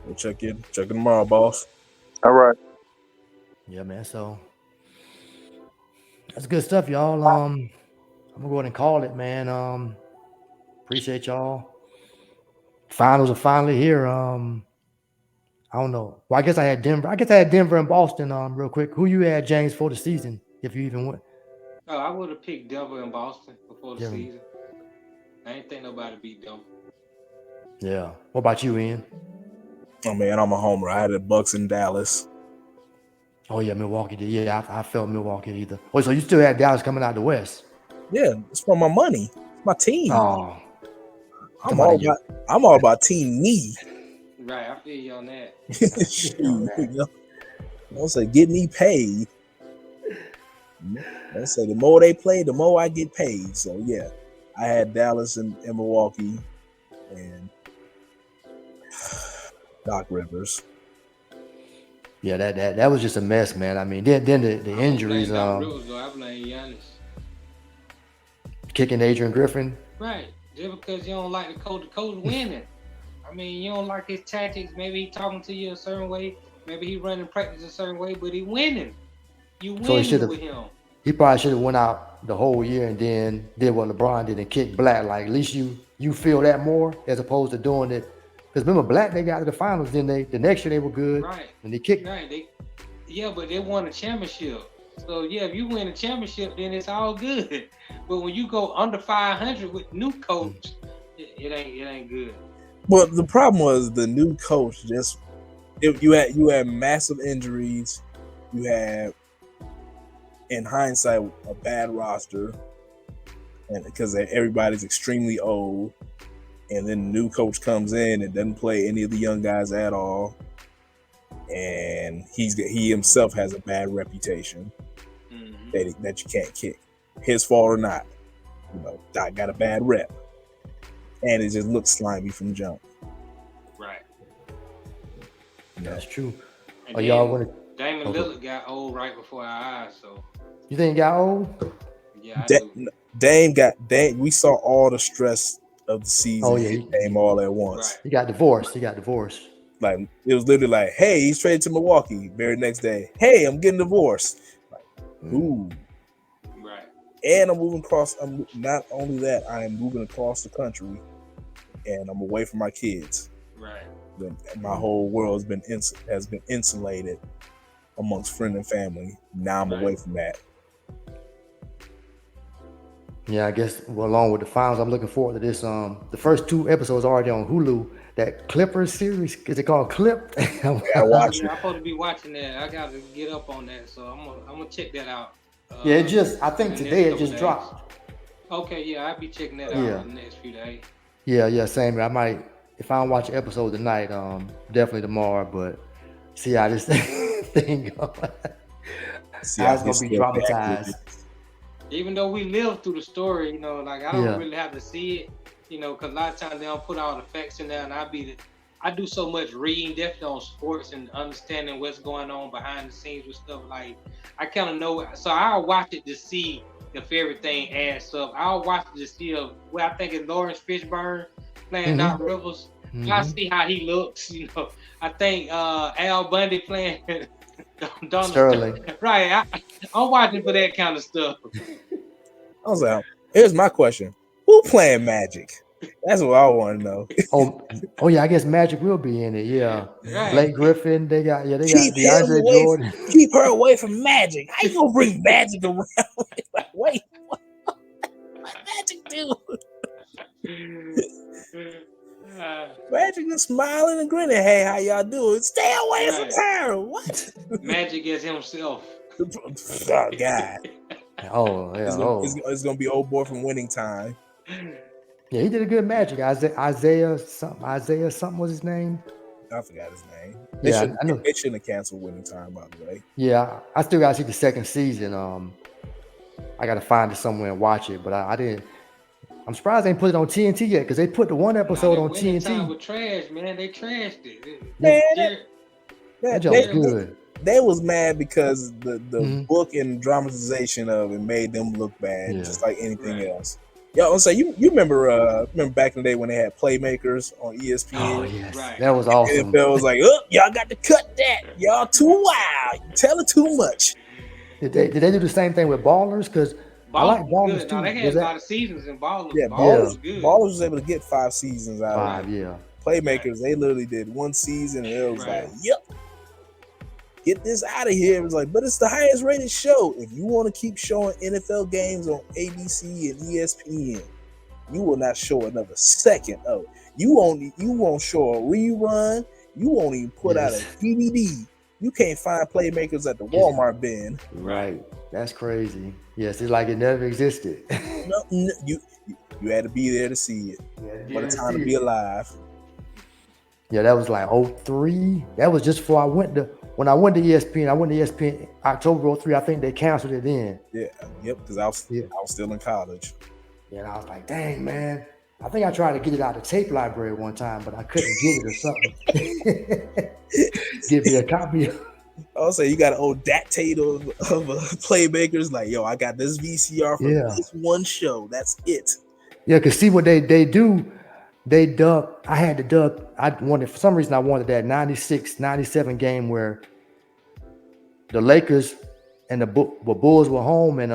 We'll check in tomorrow, boss. All right. Yeah, man. So that's good stuff, y'all. I'm gonna go ahead and call it, man. Appreciate y'all. Finals are finally here. I don't know. Well, I guess I had Denver and Boston. Real quick. Who you had, James, for the season? If you even went. Oh, I would have picked Denver and Boston before the season. I ain't think nobody beat Denver. Yeah. What about you, Ian? Oh man, I'm a homer. I had the Bucks in Dallas. Oh yeah, Milwaukee did. Yeah, I felt Milwaukee either. Oh, so you still had Dallas coming out the West? Yeah, it's for my money, my team. Oh, I'm all about team me. Right, I feel you on that. Shoot, you know? I'll say get me paid. I say the more they play, the more I get paid. So yeah, I had Dallas and Milwaukee and Doc Rivers. Yeah, that was just a mess, man. I mean, then the injuries. I blame Giannis. Kicking Adrian Griffin. Right, just because you don't like the coach winning. I mean, you don't like his tactics. Maybe he talking to you a certain way. Maybe he running practice a certain way, but he winning. You winning with him. He probably should have went out the whole year and then did what LeBron did and kicked Black. Like, at least you feel that more as opposed to doing it. Because remember, Black, they got to the finals. Then the next year they were good. Right. And they kicked. Right. But they won a championship. So yeah, if you win a championship, then it's all good. But when you go under 500 with new coach, it ain't good. Well, the problem was the new coach you had massive injuries. You had, in hindsight, a bad roster, and because everybody's extremely old, and then the new coach comes in and doesn't play any of the young guys at all, and he himself has a bad reputation that you can't kick, his fault or not. You know, Doc got a bad rep, and it just looks slimy from jump. Right. That's true. And y'all want to? Damian Lillard got old right before our eyes. So You think he got old? Yeah, I do. Dame. We saw all the stress of the season. Oh, yeah. Dame all at once. Right. He got divorced. Like, it was literally like, hey, he's traded to Milwaukee. Very next day, hey, I'm getting divorced. Like, ooh. Right. And I'm moving across. Not only that, I am moving across the country, and I'm away from my kids. Right. My whole world has been insulated amongst friend and family. Now I'm away from that. Yeah, I guess along with the finals, I'm looking forward to this. The first 2 episodes are already on Hulu. That Clippers series, is it called Clipped? I gotta watch it. I'm supposed to be watching that. I got to get up on that, so I'm gonna check that out. Yeah, I think today it just dropped. Okay, yeah, I'll be checking that out in the next few days. Yeah, same. I might, if I don't watch an episode tonight, definitely tomorrow. But see how this thing goes. It's gonna be dramatized. Even though we live through the story, you know, like I don't really have to see it, you know, because a lot of times they don't put all the facts in there, and I do so much reading, definitely on sports and understanding what's going on behind the scenes with stuff. Like I kind of know, so I'll watch it to see if everything adds up. I'll watch it to see where I think it's Lawrence Fishburne playing Doc Rivers. I see how he looks, you know. I think Al Bundy playing Donald Sterling. Right. I'm watching for that kind of stuff. I was like, here's my question: who playing Magic? That's what I want to know. Oh yeah, I guess Magic will be in it. Yeah, Right. Blake Griffin. They got Keep him DeAndre away. Jordan. Keep her away from Magic. How you gonna bring Magic around? Like, wait, what Magic do? Magic is smiling and grinning. Hey, how y'all doing? Stay away from her. What? Magic as himself. Oh God. Oh yeah. It's gonna be old boy from Winning Time. Yeah, he did a good Magic. Isaiah something was his name. I forgot his name. Yeah, I know. They shouldn't have canceled Winning Time, by the way. Yeah, I still gotta see the second season. I gotta find it somewhere and watch it, but I didn't. I'm surprised they ain't put it on TNT yet because they put the one episode on Winning Time TNT. was trash, man. They trashed it. Man, that joke was good. They was mad because the book and dramatization of it made them look bad, just like anything else. Yo, I'll say you remember back in the day when they had playmakers on ESPN? Oh yes, that was awesome. NFL was like, oh, y'all got to cut that. Y'all too wild. You tell it too much. Did they do the same thing with Ballers? Because I like Ballers good. too. No, they had a lot of seasons in Ballers. Yeah, Ballers was good. Ballers was able to get 5 seasons out of it. Yeah. Playmakers, they literally did 1 season and it was like, yep. Get this out of here. It was like, but it's the highest rated show. If you want to keep showing NFL games on ABC and ESPN, you will not show another second of it. You won't show a rerun. You won't even put out a DVD. You can't find playmakers at the Walmart bin. Right. That's crazy. Yes, it's like it never existed. No, you had to be there to see it. What a time to be alive. Yeah, that was like 03. That was just before when I went to ESPN. I went to ESPN October 03. I think they canceled it then. Yeah, yep, because I was still in college. Yeah, and I was like, dang, man. I think I tried to get it out of the tape library one time, but I couldn't get it or something. Give me a copy. I'll say you got an old dictate of playmakers. Like, yo, I got this VCR for this one show. That's it. Yeah, because see what they do. They dub. I had to dub. For some reason, I wanted that 96-97 game where the Lakers and the Bulls were home, and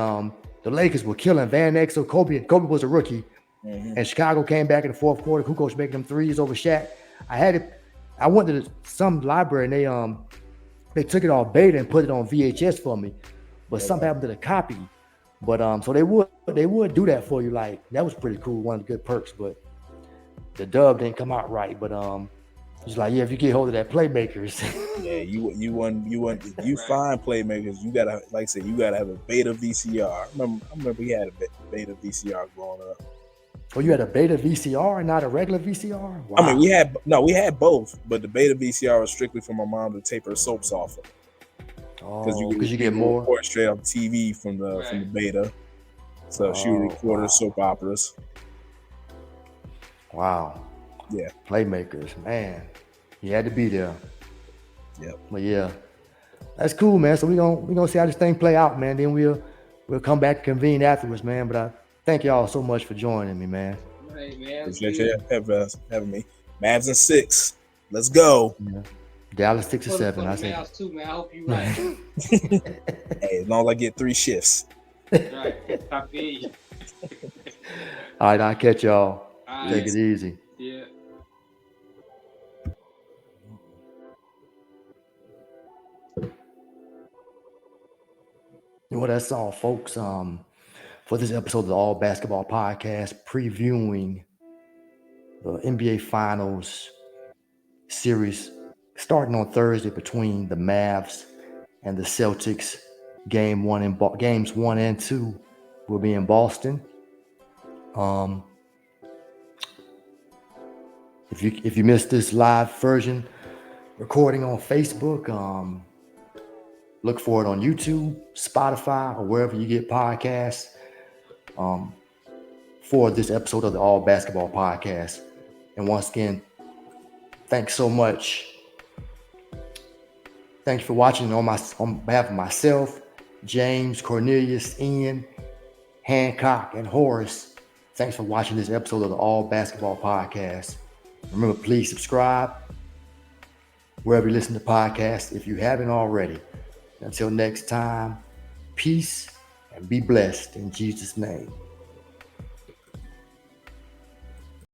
the Lakers were killing Van Exel, Kobe. Kobe was a rookie, and Chicago came back in the fourth quarter. Kukoc making them threes over Shaq. I went to some library, and they took it off beta and put it on VHS for me, but something happened to the copy. But so they would do that for you. Like that was pretty cool. One of the good perks, but the dub didn't come out right. But it's like, yeah, if you get hold of that playmakers. Yeah, you find playmakers, you gotta, like I said, you gotta have a beta VCR. I remember we had a beta VCR growing up. Oh, you had a beta VCR and not a regular VCR? Wow. I mean, we had both, but the beta VCR was strictly for my mom to tape her soaps off of. Because you get more record straight off TV from the beta. So she would record her soap operas. Wow. Yeah. Playmakers, man. You had to be there. Yep. But yeah. That's cool, man. So we gonna see how this thing play out, man. Then we'll come back and convene afterwards, man. But I thank y'all so much for joining me, man. Hey, man. Appreciate you having me. Mavs and 6. Let's go. Yeah. Dallas 6 or 7. I say. Too, man. I hope you right. Hey, as long as I get 3 shifts. Right. I feel you. All right, I'll catch y'all. All Take right. it easy. Yeah. Well, that's all, folks. For this episode of the All Basketball Podcast, previewing the NBA Finals series starting on Thursday between the Mavs and the Celtics. Games 1 and 2 will be in Boston. If you missed this live version recording on Facebook, look for it on YouTube, Spotify, or wherever you get podcasts. For this episode of the All Basketball Podcast. And once again, thanks so much. Thank you for watching on behalf of myself, James, Cornelius, Ian, Hancock, and Horace. Thanks for watching this episode of the All Basketball Podcast. Remember, please subscribe wherever you listen to podcasts if you haven't already. Until next time, peace and be blessed in Jesus' name.